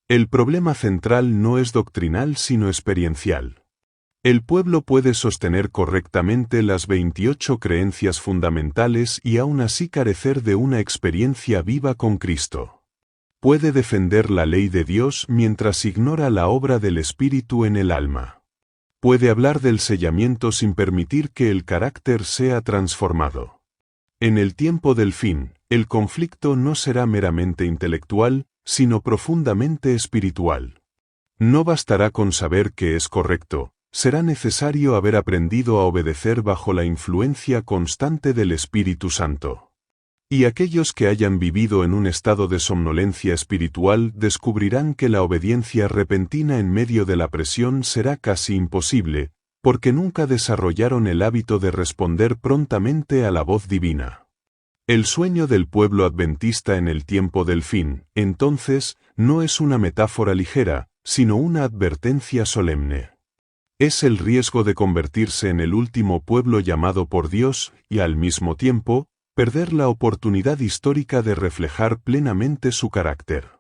Speaker 2: El problema central no es doctrinal sino experiencial. El pueblo puede sostener correctamente las 28 creencias fundamentales y aún así carecer de una experiencia viva con Cristo. Puede defender la ley de Dios mientras ignora la obra del Espíritu en el alma. Puede hablar del sellamiento sin permitir que el carácter sea transformado. En el tiempo del fin, el conflicto no será meramente intelectual, sino profundamente espiritual. No bastará con saber que es correcto. Será necesario haber aprendido a obedecer bajo la influencia constante del Espíritu Santo. Y aquellos que hayan vivido en un estado de somnolencia espiritual descubrirán que la obediencia repentina en medio de la presión será casi imposible, porque nunca desarrollaron el hábito de responder prontamente a la voz divina. El sueño del pueblo adventista en el tiempo del fin, entonces, no es una metáfora ligera, sino una advertencia solemne. Es el riesgo de convertirse en el último pueblo llamado por Dios y, al mismo tiempo, perder la oportunidad histórica de reflejar plenamente su carácter.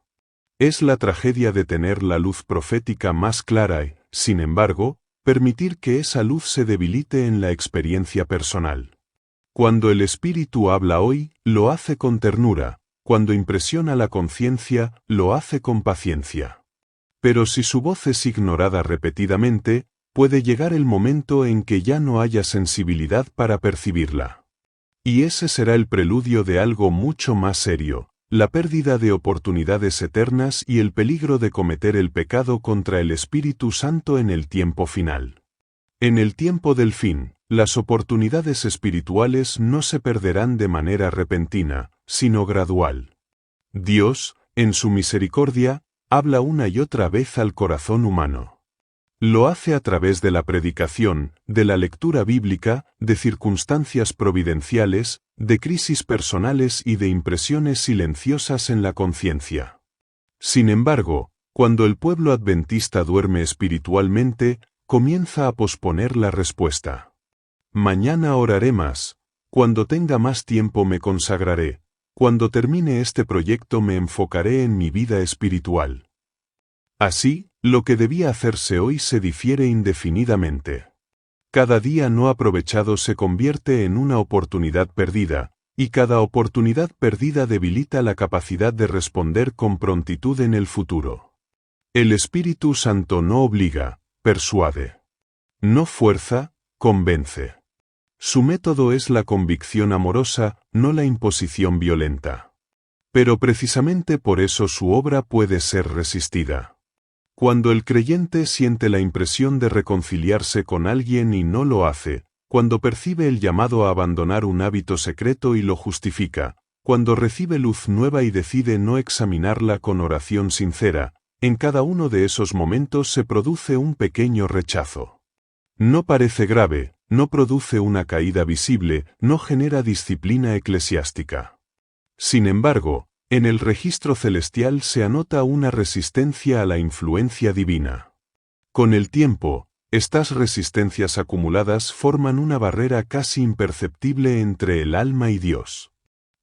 Speaker 2: Es la tragedia de tener la luz profética más clara y, sin embargo, permitir que esa luz se debilite en la experiencia personal. Cuando el Espíritu habla hoy, lo hace con ternura, cuando impresiona la conciencia, lo hace con paciencia. Pero si su voz es ignorada repetidamente, puede llegar el momento en que ya no haya sensibilidad para percibirla. Y ese será el preludio de algo mucho más serio, la pérdida de oportunidades eternas y el peligro de cometer el pecado contra el Espíritu Santo en el tiempo final. En el tiempo del fin, las oportunidades espirituales no se perderán de manera repentina, sino gradual. Dios, en su misericordia, habla una y otra vez al corazón humano. Lo hace a través de la predicación, de la lectura bíblica, de circunstancias providenciales, de crisis personales y de impresiones silenciosas en la conciencia. Sin embargo, cuando el pueblo adventista duerme espiritualmente, comienza a posponer la respuesta. Mañana oraré más, cuando tenga más tiempo me consagraré, cuando termine este proyecto me enfocaré en mi vida espiritual. Así, lo que debía hacerse hoy se difiere indefinidamente. Cada día no aprovechado se convierte en una oportunidad perdida, y cada oportunidad perdida debilita la capacidad de responder con prontitud en el futuro. El Espíritu Santo no obliga, persuade. No fuerza, convence. Su método es la convicción amorosa, no la imposición violenta. Pero precisamente por eso su obra puede ser resistida. Cuando el creyente siente la impresión de reconciliarse con alguien y no lo hace, cuando percibe el llamado a abandonar un hábito secreto y lo justifica, cuando recibe luz nueva y decide no examinarla con oración sincera, en cada uno de esos momentos se produce un pequeño rechazo. No parece grave, no produce una caída visible, no genera disciplina eclesiástica. Sin embargo, en el registro celestial se anota una resistencia a la influencia divina. Con el tiempo, estas resistencias acumuladas forman una barrera casi imperceptible entre el alma y Dios.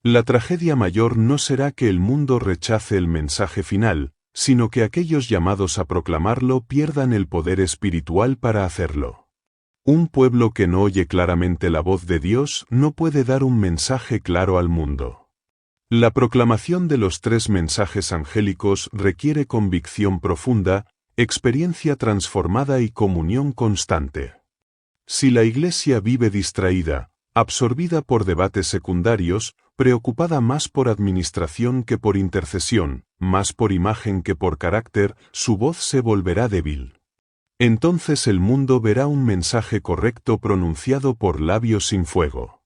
Speaker 2: La tragedia mayor no será que el mundo rechace el mensaje final, sino que aquellos llamados a proclamarlo pierdan el poder espiritual para hacerlo. Un pueblo que no oye claramente la voz de Dios no puede dar un mensaje claro al mundo. La proclamación de los 3 mensajes angélicos requiere convicción profunda, experiencia transformada y comunión constante. Si la Iglesia vive distraída, absorbida por debates secundarios, preocupada más por administración que por intercesión, más por imagen que por carácter, su voz se volverá débil. Entonces el mundo verá un mensaje correcto pronunciado por labios sin fuego.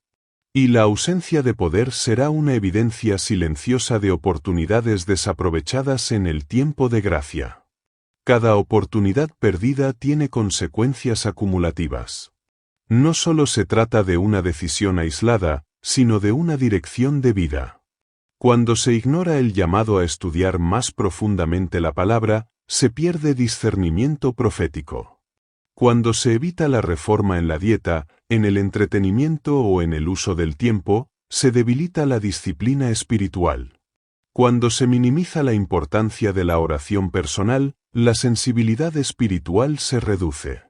Speaker 2: Y la ausencia de poder será una evidencia silenciosa de oportunidades desaprovechadas en el tiempo de gracia. Cada oportunidad perdida tiene consecuencias acumulativas. No solo se trata de una decisión aislada, sino de una dirección de vida. Cuando se ignora el llamado a estudiar más profundamente la palabra, se pierde discernimiento profético. Cuando se evita la reforma en la dieta, en el entretenimiento o en el uso del tiempo, se debilita la disciplina espiritual. Cuando se minimiza la importancia de la oración personal, la sensibilidad espiritual se reduce.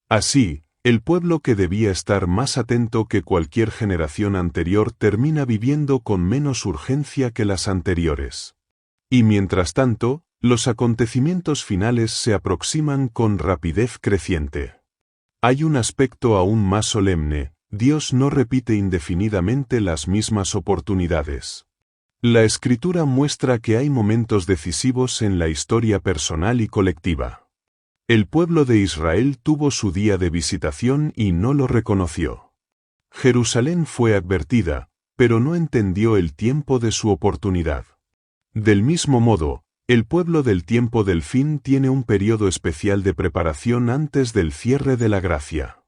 Speaker 2: Así, el pueblo que debía estar más atento que cualquier generación anterior termina viviendo con menos urgencia que las anteriores. Y mientras tanto, los acontecimientos finales se aproximan con rapidez creciente. Hay un aspecto aún más solemne: Dios no repite indefinidamente las mismas oportunidades. La Escritura muestra que hay momentos decisivos en la historia personal y colectiva. El pueblo de Israel tuvo su día de visitación y no lo reconoció. Jerusalén fue advertida, pero no entendió el tiempo de su oportunidad. Del mismo modo, el pueblo del tiempo del fin tiene un periodo especial de preparación antes del cierre de la gracia.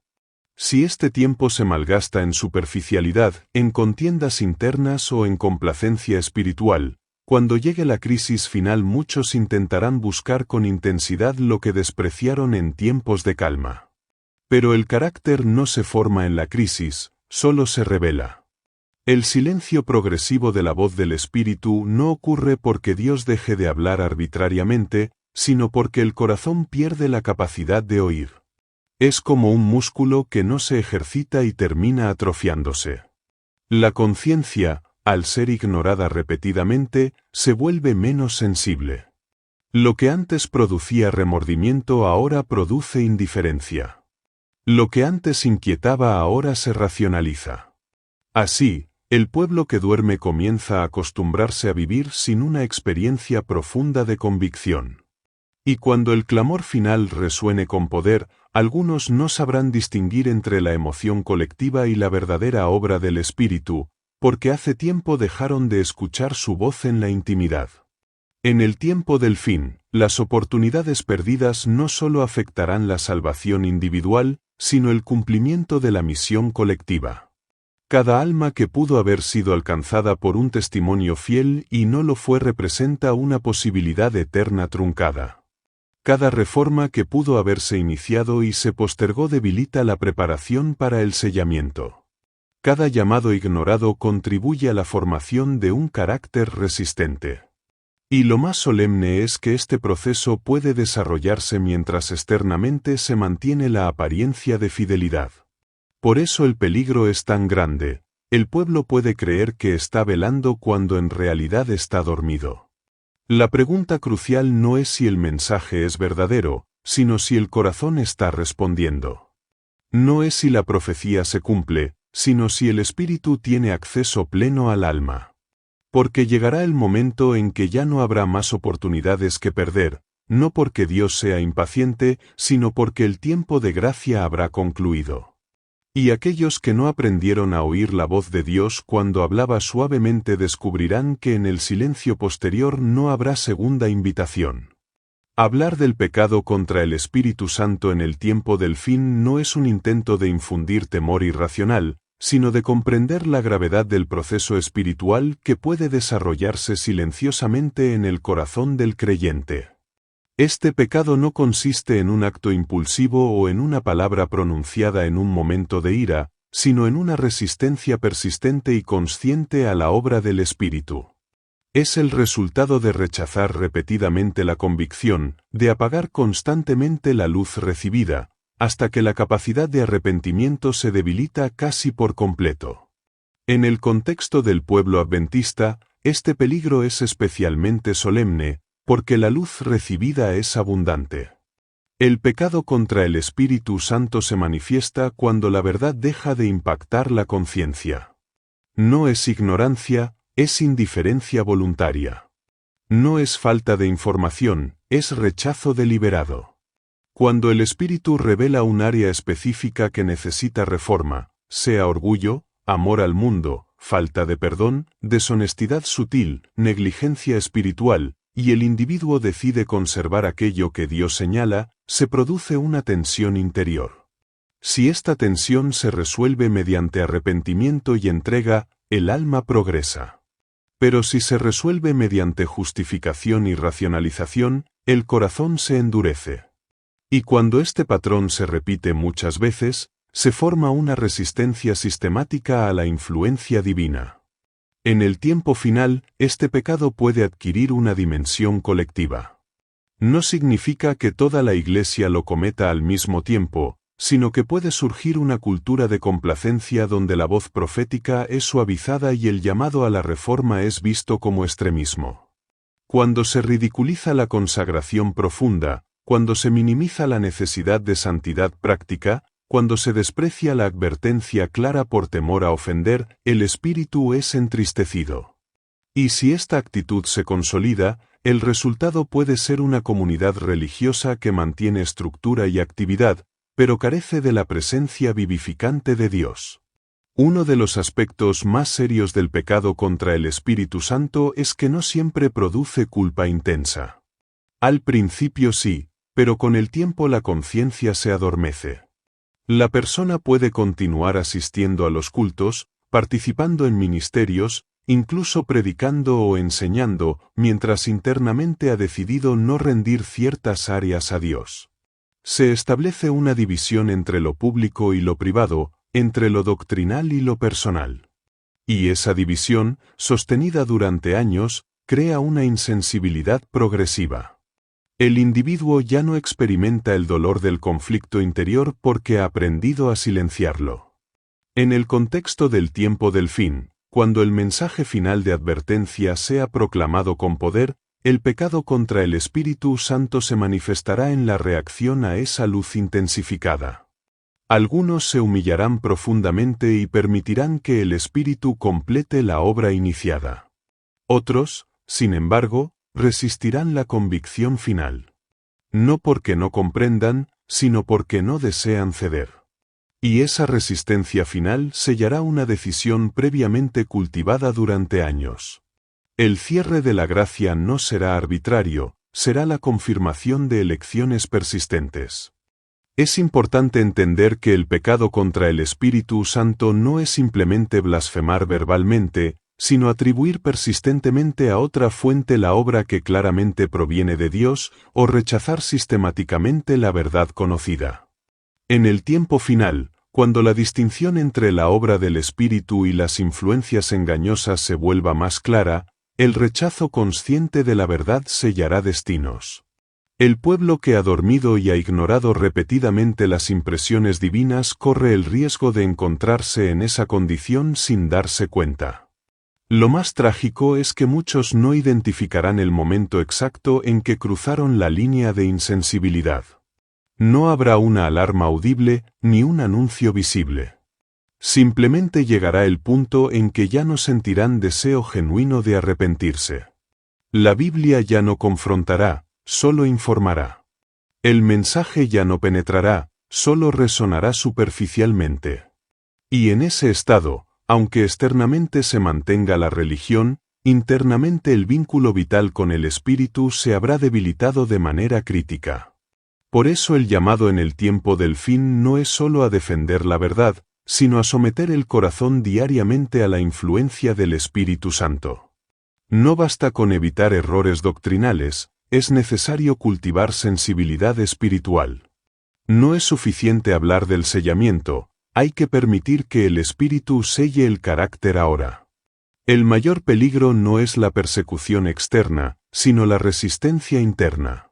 Speaker 2: Si este tiempo se malgasta en superficialidad, en contiendas internas o en complacencia espiritual, cuando llegue la crisis final muchos intentarán buscar con intensidad lo que despreciaron en tiempos de calma. Pero el carácter no se forma en la crisis, solo se revela. El silencio progresivo de la voz del Espíritu no ocurre porque Dios deje de hablar arbitrariamente, sino porque el corazón pierde la capacidad de oír. Es como un músculo que no se ejercita y termina atrofiándose. La conciencia, al ser ignorada repetidamente, se vuelve menos sensible. Lo que antes producía remordimiento ahora produce indiferencia. Lo que antes inquietaba ahora se racionaliza. Así, el pueblo que duerme comienza a acostumbrarse a vivir sin una experiencia profunda de convicción. Y cuando el clamor final resuene con poder, algunos no sabrán distinguir entre la emoción colectiva y la verdadera obra del Espíritu, porque hace tiempo dejaron de escuchar su voz en la intimidad. En el tiempo del fin, las oportunidades perdidas no solo afectarán la salvación individual, sino el cumplimiento de la misión colectiva. Cada alma que pudo haber sido alcanzada por un testimonio fiel y no lo fue representa una posibilidad eterna truncada. Cada reforma que pudo haberse iniciado y se postergó debilita la preparación para el sellamiento. Cada llamado ignorado contribuye a la formación de un carácter resistente. Y lo más solemne es que este proceso puede desarrollarse mientras externamente se mantiene la apariencia de fidelidad. Por eso el peligro es tan grande. El pueblo puede creer que está velando cuando en realidad está dormido. La pregunta crucial no es si el mensaje es verdadero, sino si el corazón está respondiendo. No es si la profecía se cumple, sino si el espíritu tiene acceso pleno al alma. Porque llegará el momento en que ya no habrá más oportunidades que perder, no porque Dios sea impaciente, sino porque el tiempo de gracia habrá concluido. Y aquellos que no aprendieron a oír la voz de Dios cuando hablaba suavemente descubrirán que en el silencio posterior no habrá segunda invitación. Hablar del pecado contra el Espíritu Santo en el tiempo del fin no es un intento de infundir temor irracional, sino de comprender la gravedad del proceso espiritual que puede desarrollarse silenciosamente en el corazón del creyente. Este pecado no consiste en un acto impulsivo o en una palabra pronunciada en un momento de ira, sino en una resistencia persistente y consciente a la obra del Espíritu. Es el resultado de rechazar repetidamente la convicción, de apagar constantemente la luz recibida, hasta que la capacidad de arrepentimiento se debilita casi por completo. En el contexto del pueblo adventista, este peligro es especialmente solemne, porque la luz recibida es abundante. El pecado contra el Espíritu Santo se manifiesta cuando la verdad deja de impactar la conciencia. No es ignorancia, es indiferencia voluntaria. No es falta de información, es rechazo deliberado. Cuando el Espíritu revela un área específica que necesita reforma, sea orgullo, amor al mundo, falta de perdón, deshonestidad sutil, negligencia espiritual, y el individuo decide conservar aquello que Dios señala, se produce una tensión interior. Si esta tensión se resuelve mediante arrepentimiento y entrega, el alma progresa. Pero si se resuelve mediante justificación y racionalización, el corazón se endurece. Y cuando este patrón se repite muchas veces, se forma una resistencia sistemática a la influencia divina. En el tiempo final, este pecado puede adquirir una dimensión colectiva. No significa que toda la Iglesia lo cometa al mismo tiempo, sino que puede surgir una cultura de complacencia donde la voz profética es suavizada y el llamado a la reforma es visto como extremismo. Cuando se ridiculiza la consagración profunda, cuando se minimiza la necesidad de santidad práctica, cuando se desprecia la advertencia clara por temor a ofender, el espíritu es entristecido. Y si esta actitud se consolida, el resultado puede ser una comunidad religiosa que mantiene estructura y actividad, pero carece de la presencia vivificante de Dios. Uno de los aspectos más serios del pecado contra el Espíritu Santo es que no siempre produce culpa intensa. Al principio sí, pero con el tiempo la conciencia se adormece. La persona puede continuar asistiendo a los cultos, participando en ministerios, incluso predicando o enseñando, mientras internamente ha decidido no rendir ciertas áreas a Dios. Se establece una división entre lo público y lo privado, entre lo doctrinal y lo personal. Y esa división, sostenida durante años, crea una insensibilidad progresiva. El individuo ya no experimenta el dolor del conflicto interior porque ha aprendido a silenciarlo. En el contexto del tiempo del fin, cuando el mensaje final de advertencia sea proclamado con poder, el pecado contra el Espíritu Santo se manifestará en la reacción a esa luz intensificada. Algunos se humillarán profundamente y permitirán que el Espíritu complete la obra iniciada. Otros, sin embargo, resistirán la convicción final. no porque no comprendan, sino porque no desean ceder. Y esa resistencia final sellará una decisión previamente cultivada durante años. El cierre de la gracia no será arbitrario, será la confirmación de elecciones persistentes. Es importante entender que el pecado contra el Espíritu Santo no es simplemente blasfemar verbalmente, sino atribuir persistentemente a otra fuente la obra que claramente proviene de Dios, o rechazar sistemáticamente la verdad conocida. En el tiempo final, cuando la distinción entre la obra del Espíritu y las influencias engañosas se vuelva más clara, el rechazo consciente de la verdad sellará destinos. El pueblo que ha dormido y ha ignorado repetidamente las impresiones divinas corre el riesgo de encontrarse en esa condición sin darse cuenta. Lo más trágico es que muchos no identificarán el momento exacto en que cruzaron la línea de insensibilidad. No habrá una alarma audible ni un anuncio visible. Simplemente llegará el punto en que ya no sentirán deseo genuino de arrepentirse. La Biblia ya no confrontará, solo informará. El mensaje ya no penetrará, solo resonará superficialmente. Y en ese estado, aunque externamente se mantenga la religión, internamente el vínculo vital con el Espíritu se habrá debilitado de manera crítica. Por eso el llamado en el tiempo del fin no es solo a defender la verdad, sino a someter el corazón diariamente a la influencia del Espíritu Santo. No basta con evitar errores doctrinales, es necesario cultivar sensibilidad espiritual. No es suficiente hablar del sellamiento, hay que permitir que el Espíritu selle el carácter ahora. El mayor peligro no es la persecución externa, sino la resistencia interna.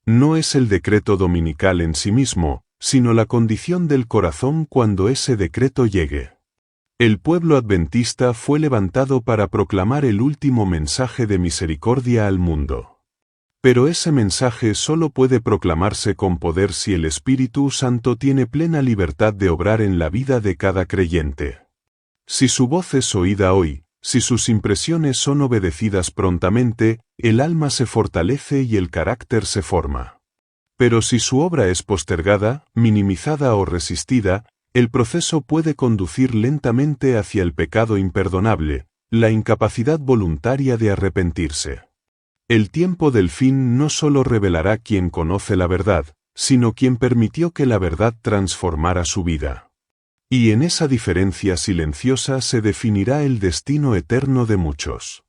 Speaker 2: No es el decreto dominical en sí mismo, sino la condición del corazón cuando ese decreto llegue. El pueblo adventista fue levantado para proclamar el último mensaje de misericordia al mundo. Pero ese mensaje solo puede proclamarse con poder si el Espíritu Santo tiene plena libertad de obrar en la vida de cada creyente. Si su voz es oída hoy, si sus impresiones son obedecidas prontamente, el alma se fortalece y el carácter se forma. Pero si su obra es postergada, minimizada o resistida, el proceso puede conducir lentamente hacia el pecado imperdonable, la incapacidad voluntaria de arrepentirse. El tiempo del fin no solo revelará quién conoce la verdad, sino quien permitió que la verdad transformara su vida. Y en esa diferencia silenciosa se definirá el destino eterno de muchos.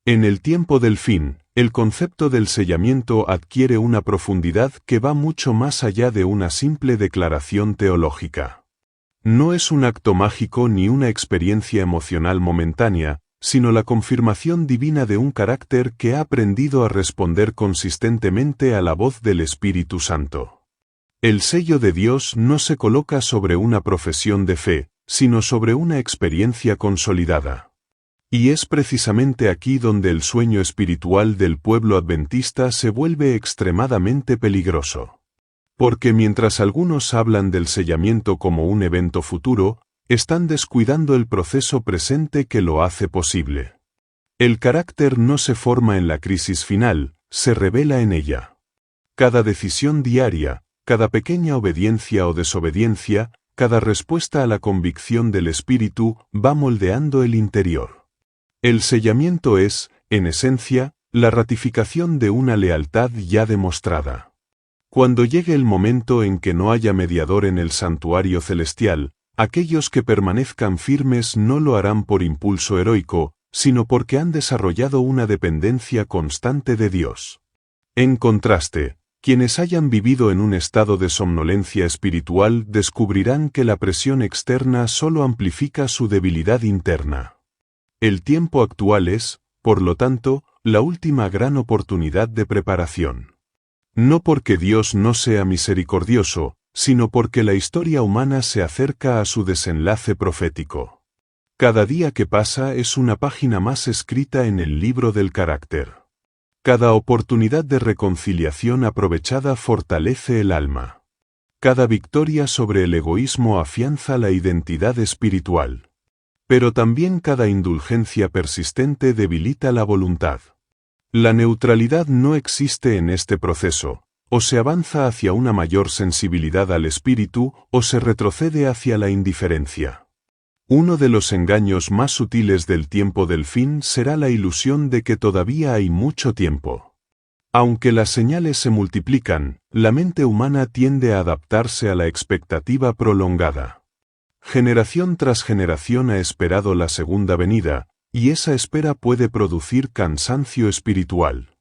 Speaker 2: En el tiempo del fin, el concepto del sellamiento adquiere una profundidad que va mucho más allá de una simple declaración teológica. No es un acto mágico ni una experiencia emocional momentánea, sino la confirmación divina de un carácter que ha aprendido a responder consistentemente a la voz del Espíritu Santo. El sello de Dios no se coloca sobre una profesión de fe, sino sobre una experiencia consolidada. Y es precisamente aquí donde el sueño espiritual del pueblo adventista se vuelve extremadamente peligroso. Porque mientras algunos hablan del sellamiento como un evento futuro, están descuidando el proceso presente que lo hace posible. El carácter no se forma en la crisis final, se revela en ella. Cada decisión diaria, cada pequeña obediencia o desobediencia, cada respuesta a la convicción del Espíritu va moldeando el interior. El sellamiento es, en esencia, la ratificación de una lealtad ya demostrada. Cuando llegue el momento en que no haya mediador en el santuario celestial, aquellos que permanezcan firmes no lo harán por impulso heroico, sino porque han desarrollado una dependencia constante de Dios. En contraste, quienes hayan vivido en un estado de somnolencia espiritual descubrirán que la presión externa solo amplifica su debilidad interna. El tiempo actual es, por lo tanto, la última gran oportunidad de preparación. No porque Dios no sea misericordioso, sino porque la historia humana se acerca a su desenlace profético. Cada día que pasa es una página más escrita en el libro del carácter. Cada oportunidad de reconciliación aprovechada fortalece el alma. Cada victoria sobre el egoísmo afianza la identidad espiritual. Pero también cada indulgencia persistente debilita la voluntad. La neutralidad no existe en este proceso, o se avanza hacia una mayor sensibilidad al espíritu, o se retrocede hacia la indiferencia. Uno de los engaños más sutiles del tiempo del fin será la ilusión de que todavía hay mucho tiempo. Aunque las señales se multiplican, la mente humana tiende a adaptarse a la expectativa prolongada. Generación tras generación ha esperado la segunda venida, y esa espera puede producir cansancio espiritual.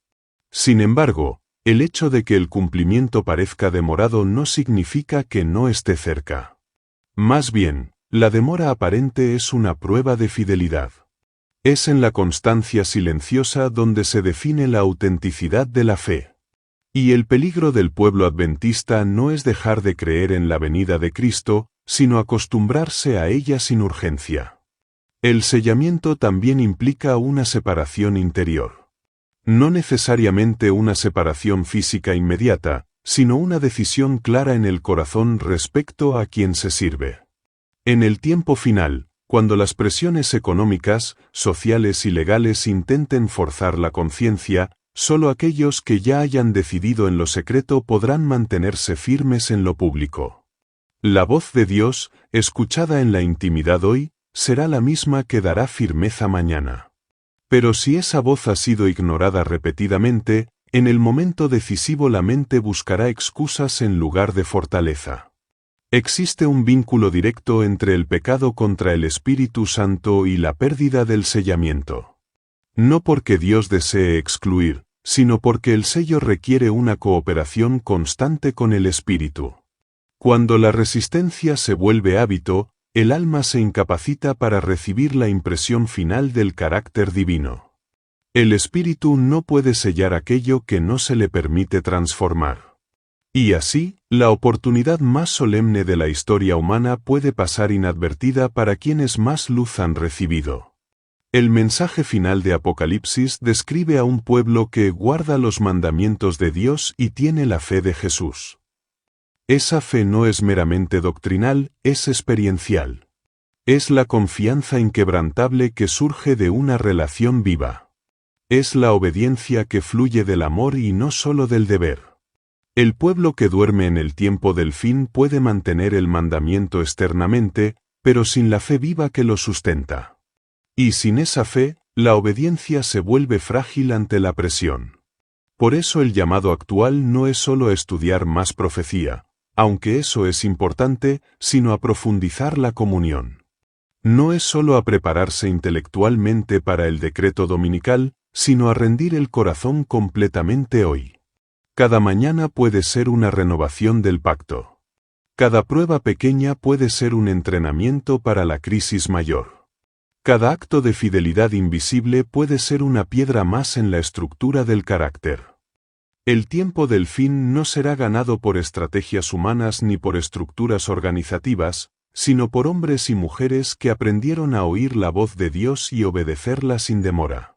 Speaker 2: Sin embargo, el hecho de que el cumplimiento parezca demorado no significa que no esté cerca. Más bien, la demora aparente es una prueba de fidelidad. Es en la constancia silenciosa donde se define la autenticidad de la fe. Y el peligro del pueblo adventista no es dejar de creer en la venida de Cristo, sino acostumbrarse a ella sin urgencia. El sellamiento también implica una separación interior. No necesariamente una separación física inmediata, sino una decisión clara en el corazón respecto a quien se sirve. En el tiempo final, cuando las presiones económicas, sociales y legales intenten forzar la conciencia, solo aquellos que ya hayan decidido en lo secreto podrán mantenerse firmes en lo público. La voz de Dios, escuchada en la intimidad hoy, será la misma que dará firmeza mañana. Pero si esa voz ha sido ignorada repetidamente, en el momento decisivo la mente buscará excusas en lugar de fortaleza. Existe un vínculo directo entre el pecado contra el Espíritu Santo y la pérdida del sellamiento. No porque Dios desee excluir, sino porque el sello requiere una cooperación constante con el Espíritu. Cuando la resistencia se vuelve hábito, el alma se incapacita para recibir la impresión final del carácter divino. El Espíritu no puede sellar aquello que no se le permite transformar. Y así, la oportunidad más solemne de la historia humana puede pasar inadvertida para quienes más luz han recibido. El mensaje final de Apocalipsis describe a un pueblo que guarda los mandamientos de Dios y tiene la fe de Jesús. Esa fe no es meramente doctrinal, es experiencial. Es la confianza inquebrantable que surge de una relación viva. Es la obediencia que fluye del amor y no solo del deber. El pueblo que duerme en el tiempo del fin puede mantener el mandamiento externamente, pero sin la fe viva que lo sustenta. Y sin esa fe, la obediencia se vuelve frágil ante la presión. Por eso el llamado actual no es solo estudiar más profecía, aunque eso es importante, sino a profundizar la comunión. No es solo a prepararse intelectualmente para el decreto dominical, sino a rendir el corazón completamente hoy. Cada mañana puede ser una renovación del pacto. Cada prueba pequeña puede ser un entrenamiento para la crisis mayor. Cada acto de fidelidad invisible puede ser una piedra más en la estructura del carácter. El tiempo del fin no será ganado por estrategias humanas ni por estructuras organizativas, sino por hombres y mujeres que aprendieron a oír la voz de Dios y obedecerla sin demora.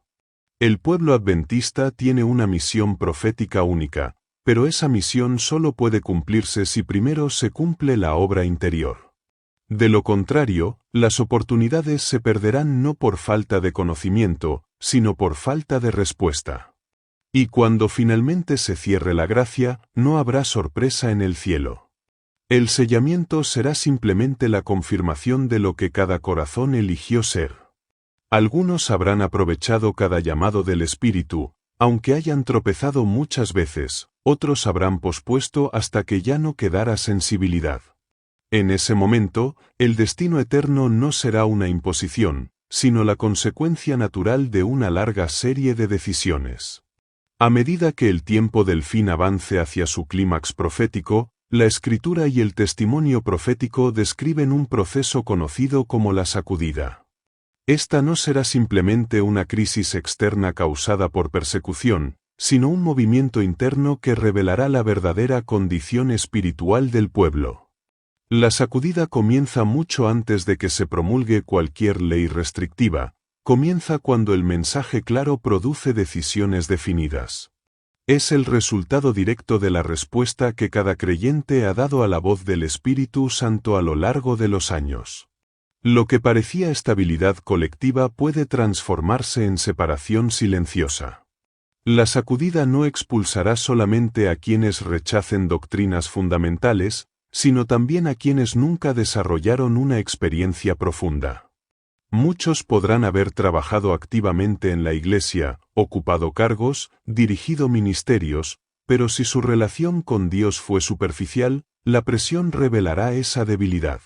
Speaker 2: El pueblo adventista tiene una misión profética única, pero esa misión solo puede cumplirse si primero se cumple la obra interior. De lo contrario, las oportunidades se perderán no por falta de conocimiento, sino por falta de respuesta. Y cuando finalmente se cierre la gracia, no habrá sorpresa en el cielo. El sellamiento será simplemente la confirmación de lo que cada corazón eligió ser. Algunos habrán aprovechado cada llamado del Espíritu, aunque hayan tropezado muchas veces, otros habrán pospuesto hasta que ya no quedara sensibilidad. En ese momento, el destino eterno no será una imposición, sino la consecuencia natural de una larga serie de decisiones. A medida que el tiempo del fin avance hacia su clímax profético, la Escritura y el testimonio profético describen un proceso conocido como la sacudida. Esta no será simplemente una crisis externa causada por persecución, sino un movimiento interno que revelará la verdadera condición espiritual del pueblo. La sacudida comienza mucho antes de que se promulgue cualquier ley restrictiva, comienza cuando el mensaje claro produce decisiones definidas. Es el resultado directo de la respuesta que cada creyente ha dado a la voz del Espíritu Santo a lo largo de los años. Lo que parecía estabilidad colectiva puede transformarse en separación silenciosa. La sacudida no expulsará solamente a quienes rechacen doctrinas fundamentales, sino también a quienes nunca desarrollaron una experiencia profunda. Muchos podrán haber trabajado activamente en la Iglesia, ocupado cargos, dirigido ministerios, pero si su relación con Dios fue superficial, la presión revelará esa debilidad.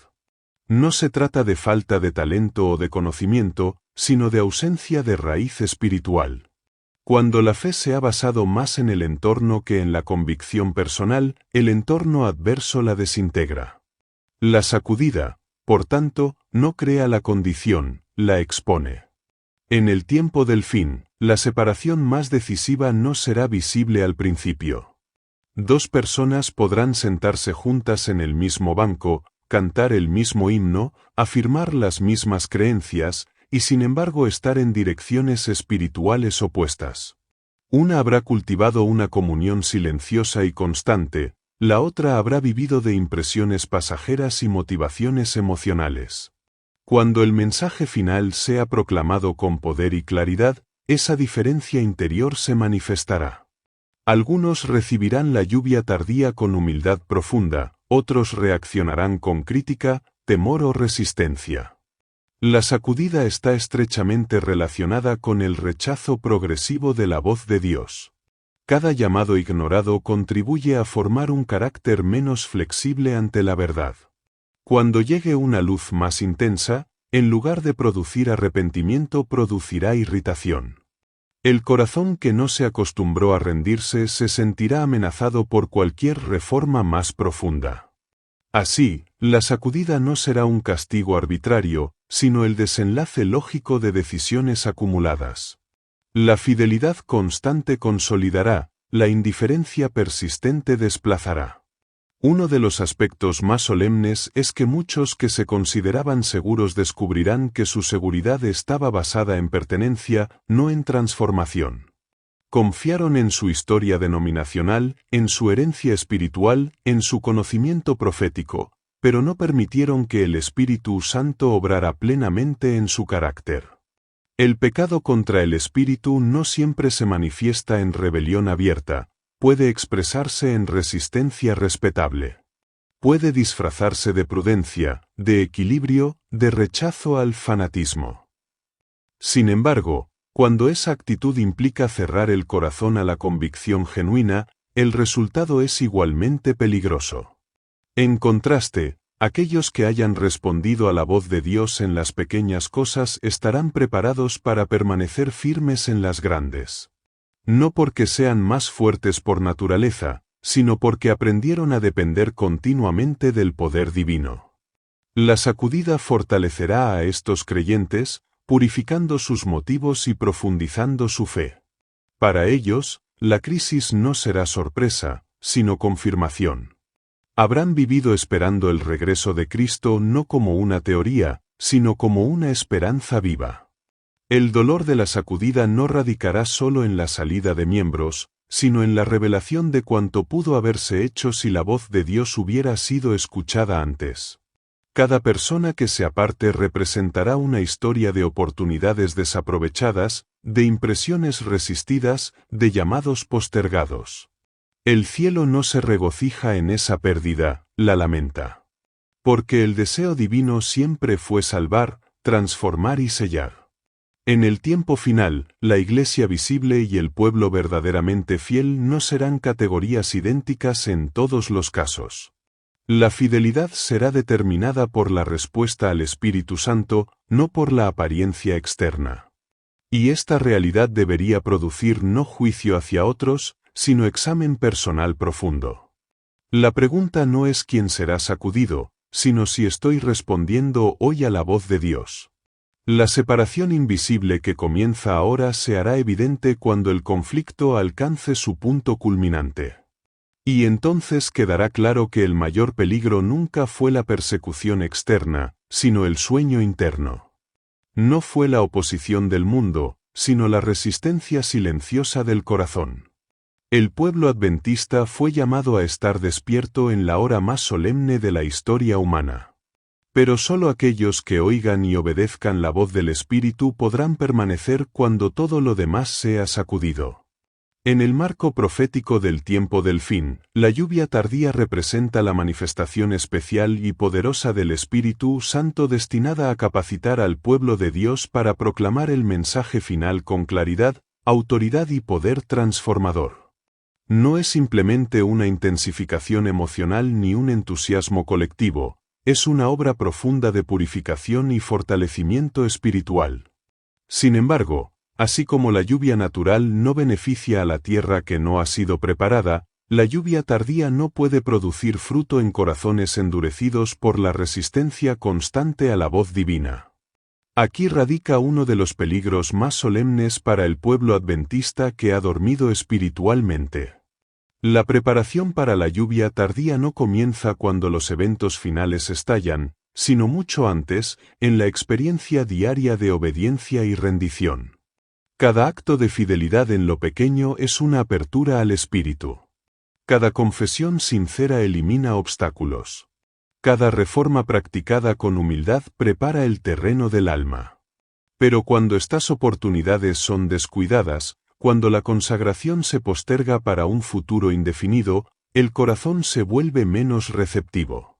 Speaker 2: No se trata de falta de talento o de conocimiento, sino de ausencia de raíz espiritual. Cuando la fe se ha basado más en el entorno que en la convicción personal, el entorno adverso la desintegra. La sacudida, por tanto, no crea la condición, la expone. En el tiempo del fin, la separación más decisiva no será visible al principio. Dos personas podrán sentarse juntas en el mismo banco, cantar el mismo himno, afirmar las mismas creencias, y sin embargo estar en direcciones espirituales opuestas. Una habrá cultivado una comunión silenciosa y constante, la otra habrá vivido de impresiones pasajeras y motivaciones emocionales. Cuando el mensaje final sea proclamado con poder y claridad, esa diferencia interior se manifestará. Algunos recibirán la lluvia tardía con humildad profunda, otros reaccionarán con crítica, temor o resistencia. La sacudida está estrechamente relacionada con el rechazo progresivo de la voz de Dios. Cada llamado ignorado contribuye a formar un carácter menos flexible ante la verdad. Cuando llegue una luz más intensa, en lugar de producir arrepentimiento producirá irritación. El corazón que no se acostumbró a rendirse se sentirá amenazado por cualquier reforma más profunda. Así, la sacudida no será un castigo arbitrario, sino el desenlace lógico de decisiones acumuladas. La fidelidad constante consolidará, la indiferencia persistente desplazará. Uno de los aspectos más solemnes es que muchos que se consideraban seguros descubrirán que su seguridad estaba basada en pertenencia, no en transformación. Confiaron en su historia denominacional, en su herencia espiritual, en su conocimiento profético, pero no permitieron que el Espíritu Santo obrara plenamente en su carácter. El pecado contra el Espíritu no siempre se manifiesta en rebelión abierta, puede expresarse en resistencia respetable. Puede disfrazarse de prudencia, de equilibrio, de rechazo al fanatismo. Sin embargo, cuando esa actitud implica cerrar el corazón a la convicción genuina, el resultado es igualmente peligroso. En contraste, aquellos que hayan respondido a la voz de Dios en las pequeñas cosas estarán preparados para permanecer firmes en las grandes. No porque sean más fuertes por naturaleza, sino porque aprendieron a depender continuamente del poder divino. La sacudida fortalecerá a estos creyentes, purificando sus motivos y profundizando su fe. Para ellos, la crisis no será sorpresa, sino confirmación. Habrán vivido esperando el regreso de Cristo no como una teoría, sino como una esperanza viva. El dolor de la sacudida no radicará solo en la salida de miembros, sino en la revelación de cuanto pudo haberse hecho si la voz de Dios hubiera sido escuchada antes. Cada persona que se aparte representará una historia de oportunidades desaprovechadas, de impresiones resistidas, de llamados postergados. El cielo no se regocija en esa pérdida, la lamenta. Porque el deseo divino siempre fue salvar, transformar y sellar. En el tiempo final, la Iglesia visible y el pueblo verdaderamente fiel no serán categorías idénticas en todos los casos. La fidelidad será determinada por la respuesta al Espíritu Santo, no por la apariencia externa. Y esta realidad debería producir no juicio hacia otros, sino examen personal profundo. La pregunta no es quién será sacudido, sino si estoy respondiendo hoy a la voz de Dios. La separación invisible que comienza ahora se hará evidente cuando el conflicto alcance su punto culminante. Y entonces quedará claro que el mayor peligro nunca fue la persecución externa, sino el sueño interno. No fue la oposición del mundo, sino la resistencia silenciosa del corazón. El pueblo adventista fue llamado a estar despierto en la hora más solemne de la historia humana. Pero solo aquellos que oigan y obedezcan la voz del Espíritu podrán permanecer cuando todo lo demás sea sacudido. En el marco profético del tiempo del fin, la lluvia tardía representa la manifestación especial y poderosa del Espíritu Santo destinada a capacitar al pueblo de Dios para proclamar el mensaje final con claridad, autoridad y poder transformador. No es simplemente una intensificación emocional ni un entusiasmo colectivo, es una obra profunda de purificación y fortalecimiento espiritual. Sin embargo, así como la lluvia natural no beneficia a la tierra que no ha sido preparada, la lluvia tardía no puede producir fruto en corazones endurecidos por la resistencia constante a la voz divina. Aquí radica uno de los peligros más solemnes para el pueblo adventista que ha dormido espiritualmente. La preparación para la lluvia tardía no comienza cuando los eventos finales estallan, sino mucho antes, en la experiencia diaria de obediencia y rendición. Cada acto de fidelidad en lo pequeño es una apertura al Espíritu. Cada confesión sincera elimina obstáculos. Cada reforma practicada con humildad prepara el terreno del alma. Pero cuando estas oportunidades son descuidadas, cuando la consagración se posterga para un futuro indefinido, el corazón se vuelve menos receptivo.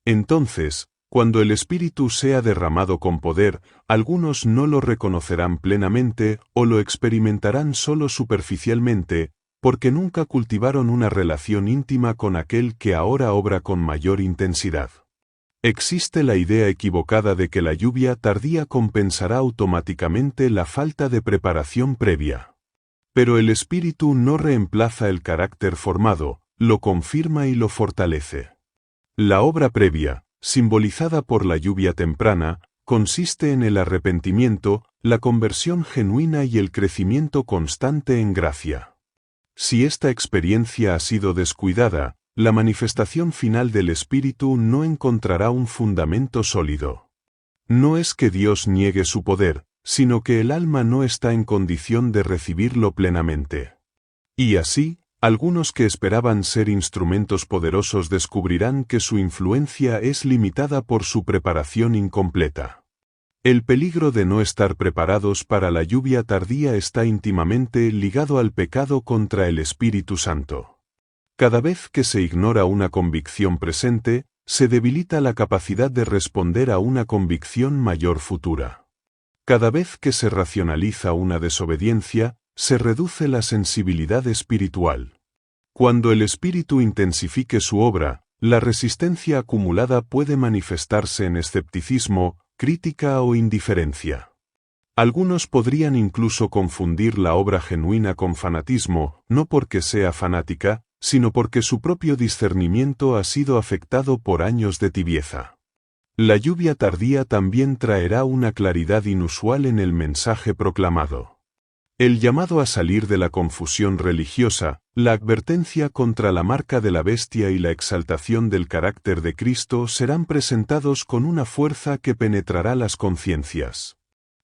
Speaker 2: Entonces, cuando el Espíritu sea derramado con poder, algunos no lo reconocerán plenamente o lo experimentarán solo superficialmente, porque nunca cultivaron una relación íntima con aquel que ahora obra con mayor intensidad. Existe la idea equivocada de que la lluvia tardía compensará automáticamente la falta de preparación previa. Pero el Espíritu no reemplaza el carácter formado, lo confirma y lo fortalece. La obra previa, simbolizada por la lluvia temprana, consiste en el arrepentimiento, la conversión genuina y el crecimiento constante en gracia. Si esta experiencia ha sido descuidada, la manifestación final del Espíritu no encontrará un fundamento sólido. No es que Dios niegue su poder, sino que el alma no está en condición de recibirlo plenamente. Y así, algunos que esperaban ser instrumentos poderosos descubrirán que su influencia es limitada por su preparación incompleta. El peligro de no estar preparados para la lluvia tardía está íntimamente ligado al pecado contra el Espíritu Santo. Cada vez que se ignora una convicción presente, se debilita la capacidad de responder a una convicción mayor futura. Cada vez que se racionaliza una desobediencia, se reduce la sensibilidad espiritual. Cuando el Espíritu intensifique su obra, la resistencia acumulada puede manifestarse en escepticismo, crítica o indiferencia. Algunos podrían incluso confundir la obra genuina con fanatismo, no porque sea fanática, sino porque su propio discernimiento ha sido afectado por años de tibieza. La lluvia tardía también traerá una claridad inusual en el mensaje proclamado. El llamado a salir de la confusión religiosa, la advertencia contra la marca de la bestia y la exaltación del carácter de Cristo serán presentados con una fuerza que penetrará las conciencias.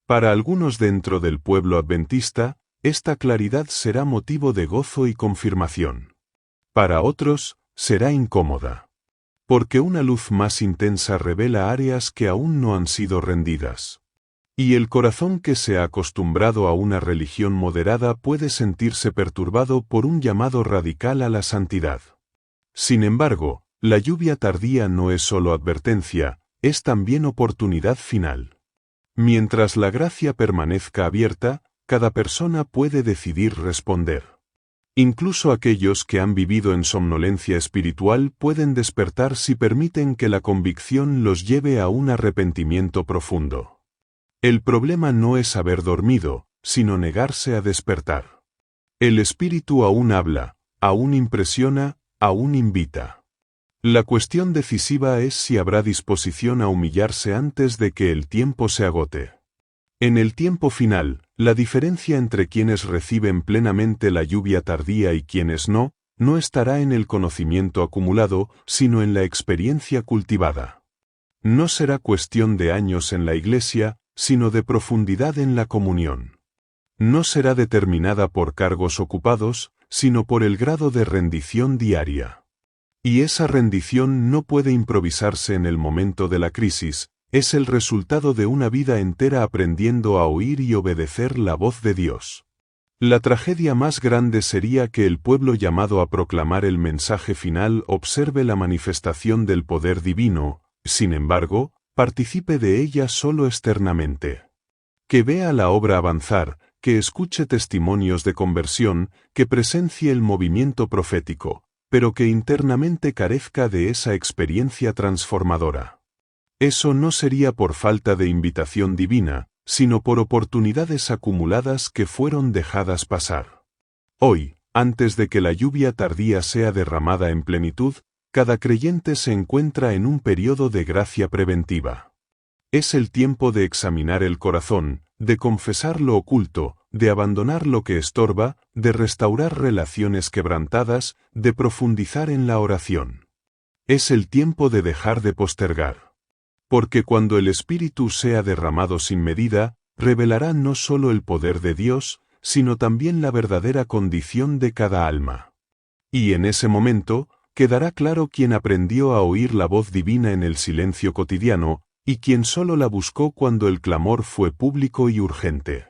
Speaker 2: Para algunos dentro del pueblo adventista, esta claridad será motivo de gozo y confirmación. Para otros, será incómoda. Porque una luz más intensa revela áreas que aún no han sido rendidas. Y el corazón que se ha acostumbrado a una religión moderada puede sentirse perturbado por un llamado radical a la santidad. Sin embargo, la lluvia tardía no es solo advertencia, es también oportunidad final. Mientras la gracia permanezca abierta, cada persona puede decidir responder. Incluso aquellos que han vivido en somnolencia espiritual pueden despertar si permiten que la convicción los lleve a un arrepentimiento profundo. El problema no es haber dormido, sino negarse a despertar. El Espíritu aún habla, aún impresiona, aún invita. La cuestión decisiva es si habrá disposición a humillarse antes de que el tiempo se agote. En el tiempo final, la diferencia entre quienes reciben plenamente la lluvia tardía y quienes no estará en el conocimiento acumulado, sino en la experiencia cultivada. No será cuestión de años en la Iglesia, sino de profundidad en la comunión. No será determinada por cargos ocupados, sino por el grado de rendición diaria. Y esa rendición no puede improvisarse en el momento de la crisis, es el resultado de una vida entera aprendiendo a oír y obedecer la voz de Dios. La tragedia más grande sería que el pueblo llamado a proclamar el mensaje final observe la manifestación del poder divino, sin embargo, participe de ella solo externamente. Que vea la obra avanzar, que escuche testimonios de conversión, que presencie el movimiento profético, pero que internamente carezca de esa experiencia transformadora. Eso no sería por falta de invitación divina, sino por oportunidades acumuladas que fueron dejadas pasar. Hoy, antes de que la lluvia tardía sea derramada en plenitud, cada creyente se encuentra en un periodo de gracia preventiva. Es el tiempo de examinar el corazón, de confesar lo oculto, de abandonar lo que estorba, de restaurar relaciones quebrantadas, de profundizar en la oración. Es el tiempo de dejar de postergar. Porque cuando el Espíritu sea derramado sin medida, revelará no solo el poder de Dios, sino también la verdadera condición de cada alma. Y en ese momento, quedará claro quién aprendió a oír la voz divina en el silencio cotidiano, y quién solo la buscó cuando el clamor fue público y urgente.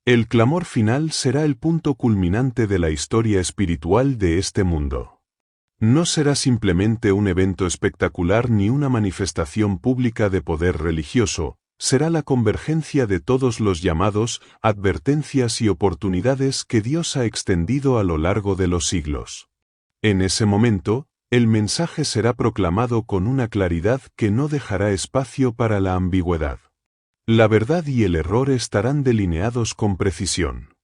Speaker 2: El clamor final será el punto culminante de la historia espiritual de este mundo. No será simplemente un evento espectacular ni una manifestación pública de poder religioso, será la convergencia de todos los llamados, advertencias y oportunidades que Dios ha extendido a lo largo de los siglos. En ese momento, el mensaje será proclamado con una claridad que no dejará espacio para la ambigüedad. La verdad y el error estarán delineados con precisión.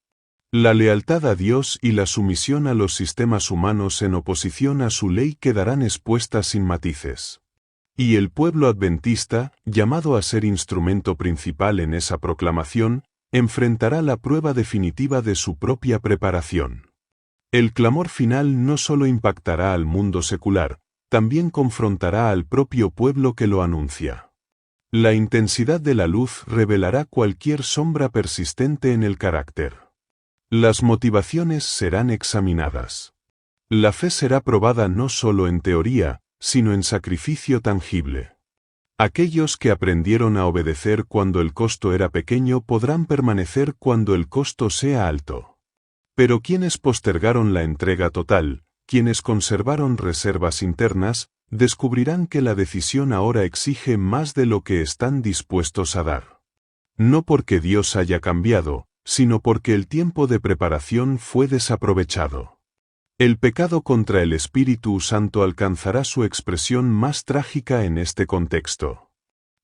Speaker 2: La lealtad a Dios y la sumisión a los sistemas humanos en oposición a su ley quedarán expuestas sin matices. Y el pueblo adventista, llamado a ser instrumento principal en esa proclamación, enfrentará la prueba definitiva de su propia preparación. El clamor final no solo impactará al mundo secular, también confrontará al propio pueblo que lo anuncia. La intensidad de la luz revelará cualquier sombra persistente en el carácter. Las motivaciones serán examinadas. La fe será probada no solo en teoría, sino en sacrificio tangible. Aquellos que aprendieron a obedecer cuando el costo era pequeño podrán permanecer cuando el costo sea alto. Pero quienes postergaron la entrega total, quienes conservaron reservas internas, descubrirán que la decisión ahora exige más de lo que están dispuestos a dar. No porque Dios haya cambiado, sino porque el tiempo de preparación fue desaprovechado. El pecado contra el Espíritu Santo alcanzará su expresión más trágica en este contexto.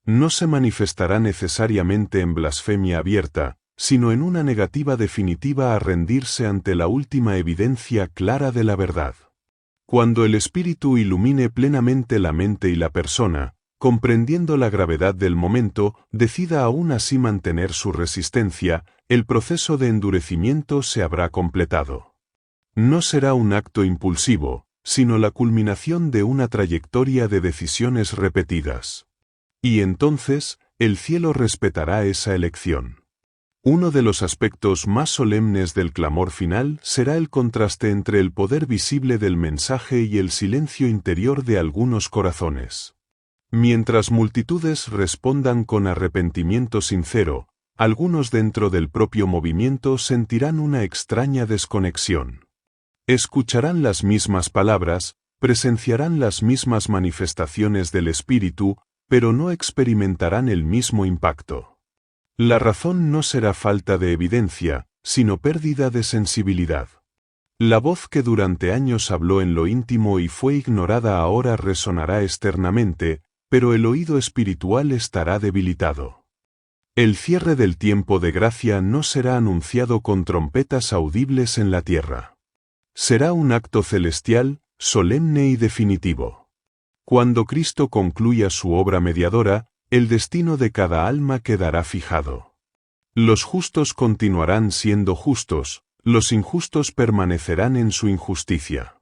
Speaker 2: No se manifestará necesariamente en blasfemia abierta, sino en una negativa definitiva a rendirse ante la última evidencia clara de la verdad. Cuando el Espíritu ilumine plenamente la mente y la persona, comprendiendo la gravedad del momento, decida aún así mantener su resistencia, el proceso de endurecimiento se habrá completado. No será un acto impulsivo, sino la culminación de una trayectoria de decisiones repetidas. Y entonces, el cielo respetará esa elección. Uno de los aspectos más solemnes del clamor final será el contraste entre el poder visible del mensaje y el silencio interior de algunos corazones. Mientras multitudes respondan con arrepentimiento sincero, algunos dentro del propio movimiento sentirán una extraña desconexión. Escucharán las mismas palabras, presenciarán las mismas manifestaciones del Espíritu, pero no experimentarán el mismo impacto. La razón no será falta de evidencia, sino pérdida de sensibilidad. La voz que durante años habló en lo íntimo y fue ignorada ahora resonará externamente, pero el oído espiritual estará debilitado. El cierre del tiempo de gracia no será anunciado con trompetas audibles en la tierra. Será un acto celestial, solemne y definitivo. Cuando Cristo concluya su obra mediadora, el destino de cada alma quedará fijado. Los justos continuarán siendo justos, los injustos permanecerán en su injusticia.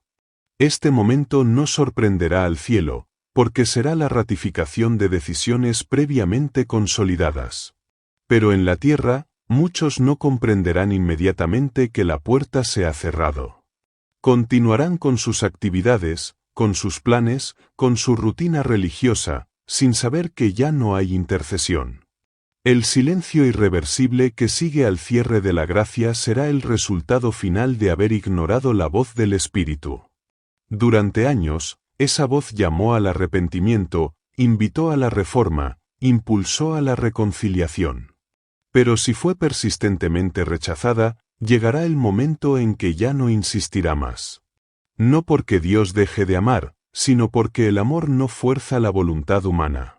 Speaker 2: Este momento no sorprenderá al cielo, porque será la ratificación de decisiones previamente consolidadas. Pero en la tierra, muchos no comprenderán inmediatamente que la puerta se ha cerrado. Continuarán con sus actividades, con sus planes, con su rutina religiosa, sin saber que ya no hay intercesión. El silencio irreversible que sigue al cierre de la gracia será el resultado final de haber ignorado la voz del Espíritu. Durante años, esa voz llamó al arrepentimiento, invitó a la reforma, impulsó a la reconciliación. Pero si fue persistentemente rechazada, llegará el momento en que ya no insistirá más. No porque Dios deje de amar, sino porque el amor no fuerza la voluntad humana.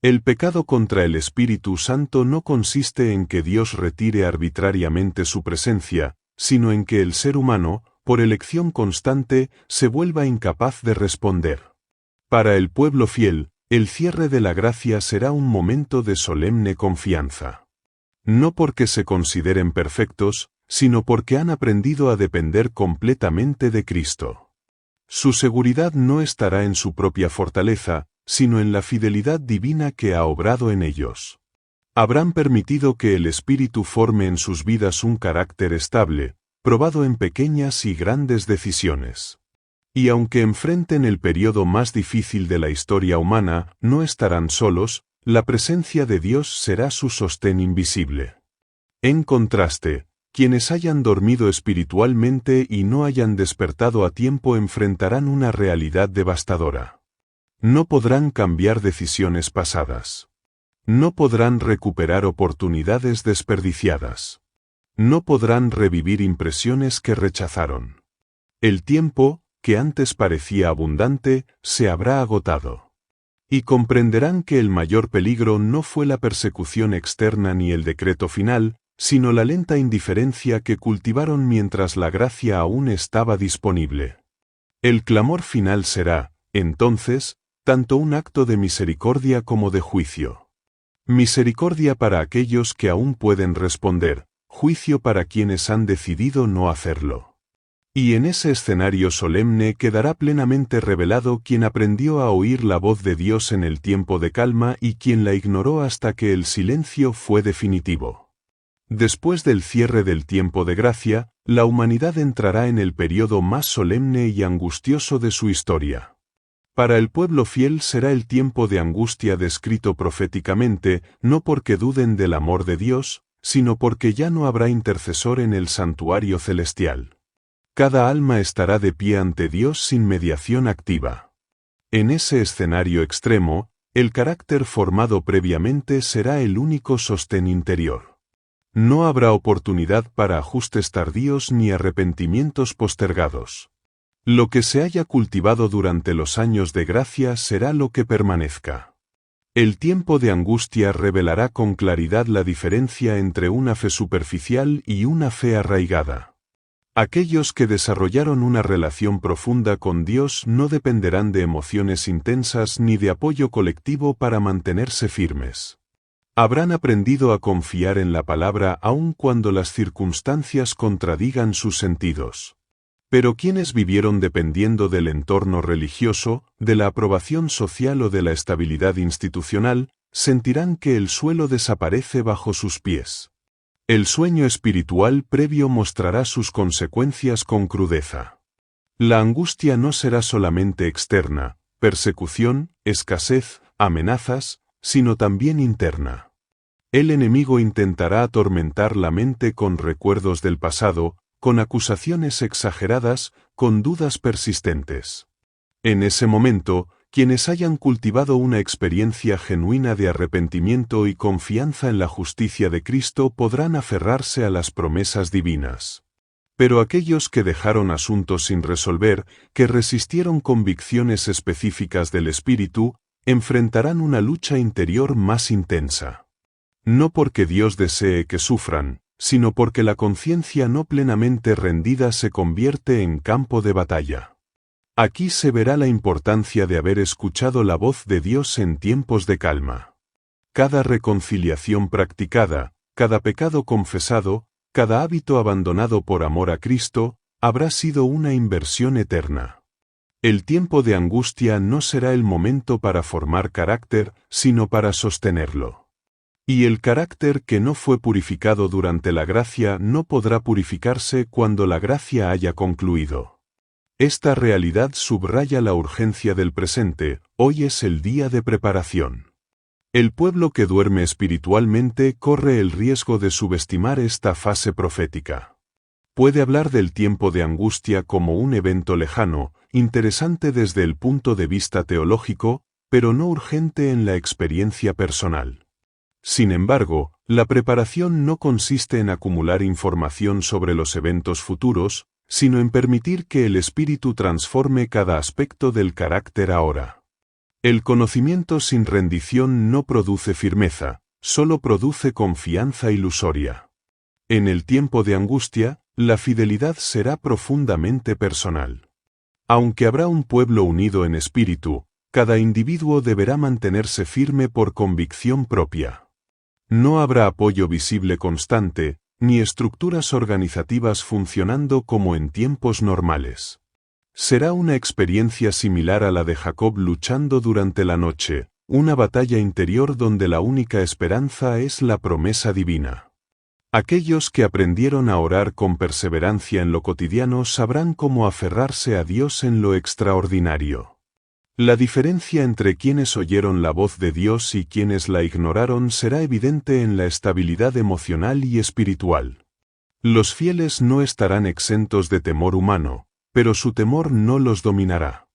Speaker 2: El pecado contra el Espíritu Santo no consiste en que Dios retire arbitrariamente su presencia, sino en que el ser humano, por elección constante, se vuelva incapaz de responder. Para el pueblo fiel, el cierre de la gracia será un momento de solemne confianza. No porque se consideren perfectos, sino porque han aprendido a depender completamente de Cristo. Su seguridad no estará en su propia fortaleza, sino en la fidelidad divina que ha obrado en ellos. Habrán permitido que el Espíritu forme en sus vidas un carácter estable, probado en pequeñas y grandes decisiones. Y aunque enfrenten el periodo más difícil de la historia humana, no estarán solos, la presencia de Dios será su sostén invisible. En contraste, quienes hayan dormido espiritualmente y no hayan despertado a tiempo enfrentarán una realidad devastadora. No podrán cambiar decisiones pasadas. No podrán recuperar oportunidades desperdiciadas. No podrán revivir impresiones que rechazaron. El tiempo, que antes parecía abundante, se habrá agotado. Y comprenderán que el mayor peligro no fue la persecución externa ni el decreto final, sino la lenta indiferencia que cultivaron mientras la gracia aún estaba disponible. El clamor final será, entonces, tanto un acto de misericordia como de juicio. Misericordia para aquellos que aún pueden responder, juicio para quienes han decidido no hacerlo. Y en ese escenario solemne quedará plenamente revelado quien aprendió a oír la voz de Dios en el tiempo de calma y quien la ignoró hasta que el silencio fue definitivo. Después del cierre del tiempo de gracia, la humanidad entrará en el periodo más solemne y angustioso de su historia. Para el pueblo fiel será el tiempo de angustia descrito proféticamente, no porque duden del amor de Dios, sino porque ya no habrá intercesor en el santuario celestial. Cada alma estará de pie ante Dios sin mediación activa. En ese escenario extremo, el carácter formado previamente será el único sostén interior. No habrá oportunidad para ajustes tardíos ni arrepentimientos postergados. Lo que se haya cultivado durante los años de gracia será lo que permanezca. El tiempo de angustia revelará con claridad la diferencia entre una fe superficial y una fe arraigada. Aquellos que desarrollaron una relación profunda con Dios no dependerán de emociones intensas ni de apoyo colectivo para mantenerse firmes. Habrán aprendido a confiar en la palabra aun cuando las circunstancias contradigan sus sentidos. Pero quienes vivieron dependiendo del entorno religioso, de la aprobación social o de la estabilidad institucional, sentirán que el suelo desaparece bajo sus pies. El sueño espiritual previo mostrará sus consecuencias con crudeza. La angustia no será solamente externa, persecución, escasez, amenazas, sino también interna. El enemigo intentará atormentar la mente con recuerdos del pasado, con acusaciones exageradas, con dudas persistentes. En ese momento, quienes hayan cultivado una experiencia genuina de arrepentimiento y confianza en la justicia de Cristo podrán aferrarse a las promesas divinas. Pero aquellos que dejaron asuntos sin resolver, que resistieron convicciones específicas del Espíritu, enfrentarán una lucha interior más intensa. No porque Dios desee que sufran, sino porque la conciencia no plenamente rendida se convierte en campo de batalla. Aquí se verá la importancia de haber escuchado la voz de Dios en tiempos de calma. Cada reconciliación practicada, cada pecado confesado, cada hábito abandonado por amor a Cristo, habrá sido una inversión eterna. El tiempo de angustia no será el momento para formar carácter, sino para sostenerlo. Y el carácter que no fue purificado durante la gracia no podrá purificarse cuando la gracia haya concluido. Esta realidad subraya la urgencia del presente, hoy es el día de preparación. El pueblo que duerme espiritualmente corre el riesgo de subestimar esta fase profética. Puede hablar del tiempo de angustia como un evento lejano, interesante desde el punto de vista teológico, pero no urgente en la experiencia personal. Sin embargo, la preparación no consiste en acumular información sobre los eventos futuros, sino en permitir que el Espíritu transforme cada aspecto del carácter ahora. El conocimiento sin rendición no produce firmeza, solo produce confianza ilusoria. En el tiempo de angustia, la fidelidad será profundamente personal. Aunque habrá un pueblo unido en espíritu, cada individuo deberá mantenerse firme por convicción propia. No habrá apoyo visible constante, ni estructuras organizativas funcionando como en tiempos normales. Será una experiencia similar a la de Jacob luchando durante la noche, una batalla interior donde la única esperanza es la promesa divina. Aquellos que aprendieron a orar con perseverancia en lo cotidiano sabrán cómo aferrarse a Dios en lo extraordinario. La diferencia entre quienes oyeron la voz de Dios y quienes la ignoraron será evidente en la estabilidad emocional y espiritual. Los fieles no estarán exentos de temor humano, pero su temor no los dominará.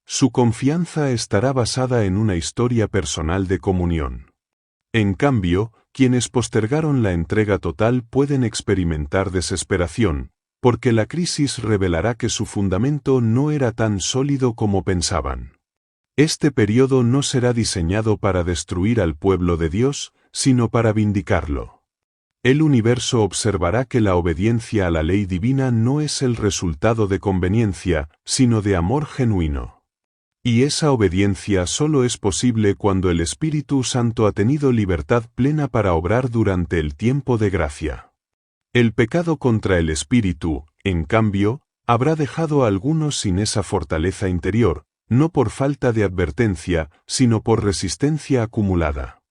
Speaker 2: Su confianza estará basada en una historia personal de comunión. En cambio, quienes postergaron la entrega total pueden experimentar desesperación, porque la crisis revelará que su fundamento no era tan sólido como pensaban. Este periodo no será diseñado para destruir al pueblo de Dios, sino para vindicarlo. El universo observará que la obediencia a la ley divina no es el resultado de conveniencia, sino de amor genuino. Y esa obediencia solo es posible cuando el Espíritu Santo ha tenido libertad plena para obrar durante el tiempo de gracia. El pecado contra el Espíritu, en cambio, habrá dejado a algunos sin esa fortaleza interior, no por falta de advertencia, sino por resistencia acumulada.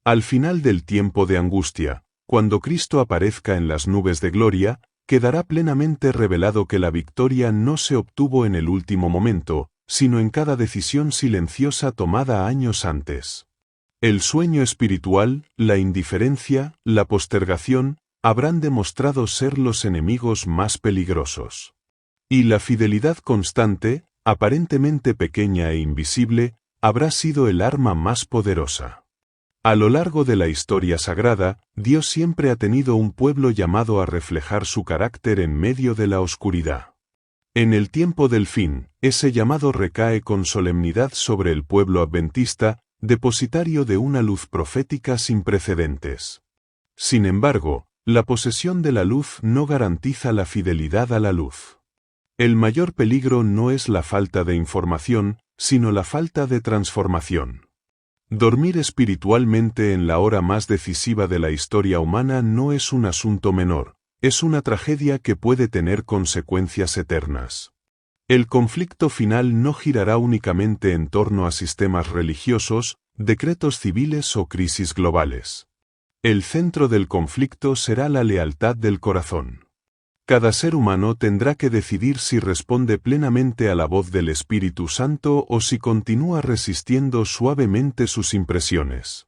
Speaker 2: Al final del tiempo de angustia, cuando Cristo aparezca en las nubes de gloria, quedará plenamente revelado que la victoria no se obtuvo en el último momento, sino en cada decisión silenciosa tomada años antes. El sueño espiritual, la indiferencia, la postergación, habrán demostrado ser los enemigos más peligrosos. Y la fidelidad constante, aparentemente pequeña e invisible, habrá sido el arma más poderosa. A lo largo de la historia sagrada, Dios siempre ha tenido un pueblo llamado a reflejar su carácter en medio de la oscuridad. En el tiempo del fin, ese llamado recae con solemnidad sobre el pueblo adventista, depositario de una luz profética sin precedentes. Sin embargo, la posesión de la luz no garantiza la fidelidad a la luz. El mayor peligro no es la falta de información, sino la falta de transformación. Dormir espiritualmente en la hora más decisiva de la historia humana no es un asunto menor, es una tragedia que puede tener consecuencias eternas. El conflicto final no girará únicamente en torno a sistemas religiosos, decretos civiles o crisis globales. El centro del conflicto será la lealtad del corazón. Cada ser humano tendrá que decidir si responde plenamente a la voz del Espíritu Santo o si continúa resistiendo suavemente sus impresiones.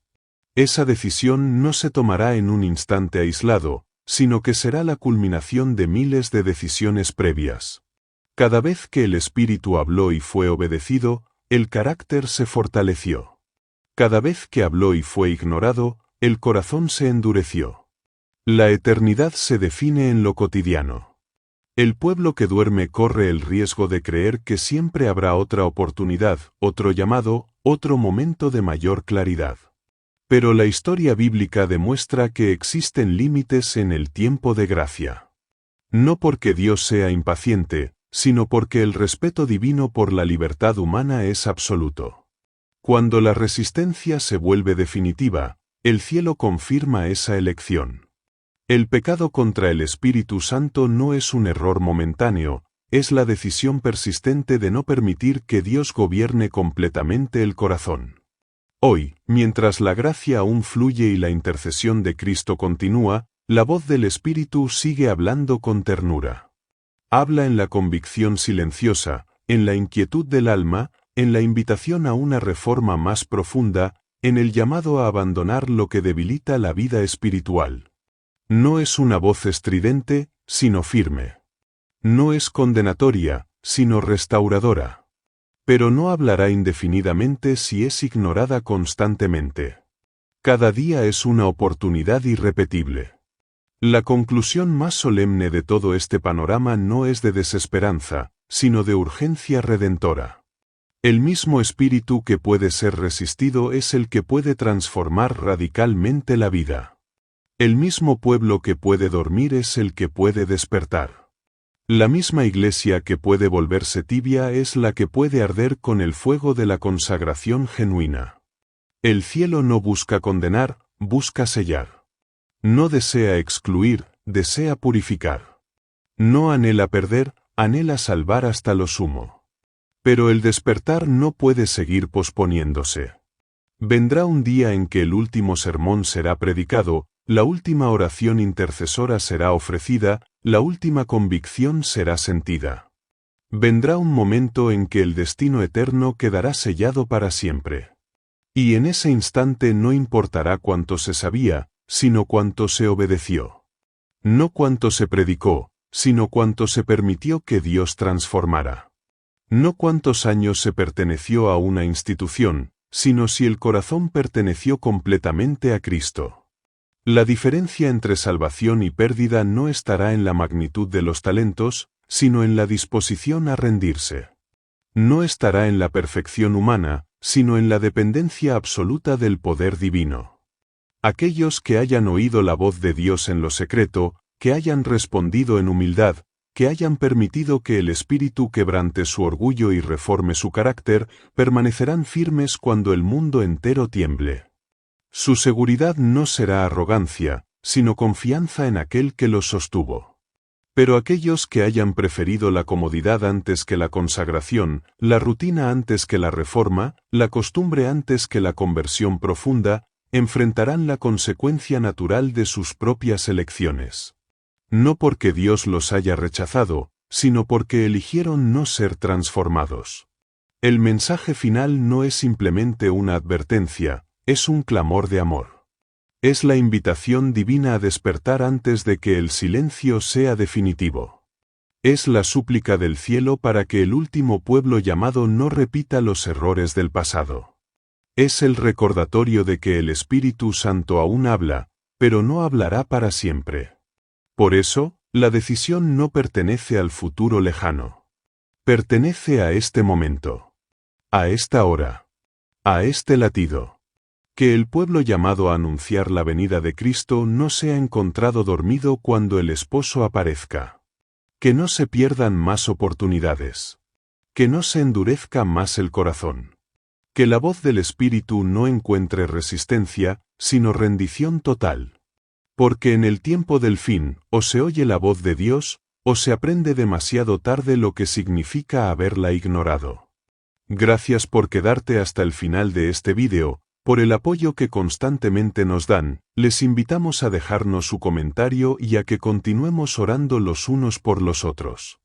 Speaker 2: Esa decisión no se tomará en un instante aislado, sino que será la culminación de miles de decisiones previas. Cada vez que el Espíritu habló y fue obedecido, el carácter se fortaleció. Cada vez que habló y fue ignorado, el corazón se endureció. La eternidad se define en lo cotidiano. El pueblo que duerme corre el riesgo de creer que siempre habrá otra oportunidad, otro llamado, otro momento de mayor claridad. Pero la historia bíblica demuestra que existen límites en el tiempo de gracia. No porque Dios sea impaciente, sino porque el respeto divino por la libertad humana es absoluto. Cuando la resistencia se vuelve definitiva, el cielo confirma esa elección. El pecado contra el Espíritu Santo no es un error momentáneo, es la decisión persistente de no permitir que Dios gobierne completamente el corazón. Hoy, mientras la gracia aún fluye y la intercesión de Cristo continúa, la voz del Espíritu sigue hablando con ternura. Habla en la convicción silenciosa, en la inquietud del alma, en la invitación a una reforma más profunda, en el llamado a abandonar lo que debilita la vida espiritual. No es una voz estridente, sino firme. No es condenatoria, sino restauradora. Pero no hablará indefinidamente si es ignorada constantemente. Cada día es una oportunidad irrepetible. La conclusión más solemne de todo este panorama no es de desesperanza, sino de urgencia redentora. El mismo espíritu que puede ser resistido es el que puede transformar radicalmente la vida. El mismo pueblo que puede dormir es el que puede despertar. La misma iglesia que puede volverse tibia es la que puede arder con el fuego de la consagración genuina. El cielo no busca condenar, busca sellar. No desea excluir, desea purificar. No anhela perder, anhela salvar hasta lo sumo. Pero el despertar no puede seguir posponiéndose. Vendrá un día en que el último sermón será predicado, la última oración intercesora será ofrecida, la última convicción será sentida. Vendrá un momento en que el destino eterno quedará sellado para siempre. Y en ese instante no importará cuánto se sabía, sino cuánto se obedeció. No cuánto se predicó, sino cuánto se permitió que Dios transformara. No cuántos años se perteneció a una institución, sino si el corazón perteneció completamente a Cristo. La diferencia entre salvación y pérdida no estará en la magnitud de los talentos, sino en la disposición a rendirse. No estará en la perfección humana, sino en la dependencia absoluta del poder divino. Aquellos que hayan oído la voz de Dios en lo secreto, que hayan respondido en humildad, que hayan permitido que el Espíritu quebrante su orgullo y reforme su carácter, permanecerán firmes cuando el mundo entero tiemble. Su seguridad no será arrogancia, sino confianza en aquel que los sostuvo. Pero aquellos que hayan preferido la comodidad antes que la consagración, la rutina antes que la reforma, la costumbre antes que la conversión profunda, enfrentarán la consecuencia natural de sus propias elecciones. No porque Dios los haya rechazado, sino porque eligieron no ser transformados. El mensaje final no es simplemente una advertencia, es un clamor de amor. Es la invitación divina a despertar antes de que el silencio sea definitivo. Es la súplica del cielo para que el último pueblo llamado no repita los errores del pasado. Es el recordatorio de que el Espíritu Santo aún habla, pero no hablará para siempre. Por eso, la decisión no pertenece al futuro lejano. Pertenece a este momento. A esta hora. A este latido. Que el pueblo llamado a anunciar la venida de Cristo no sea encontrado dormido cuando el esposo aparezca. Que no se pierdan más oportunidades. Que no se endurezca más el corazón. Que la voz del Espíritu no encuentre resistencia, sino rendición total. Porque en el tiempo del fin, o se oye la voz de Dios, o se aprende demasiado tarde lo que significa haberla ignorado. Gracias por quedarte hasta el final de este vídeo. Por el apoyo que constantemente nos dan, les invitamos a dejarnos su comentario y a que continuemos orando los unos por los otros.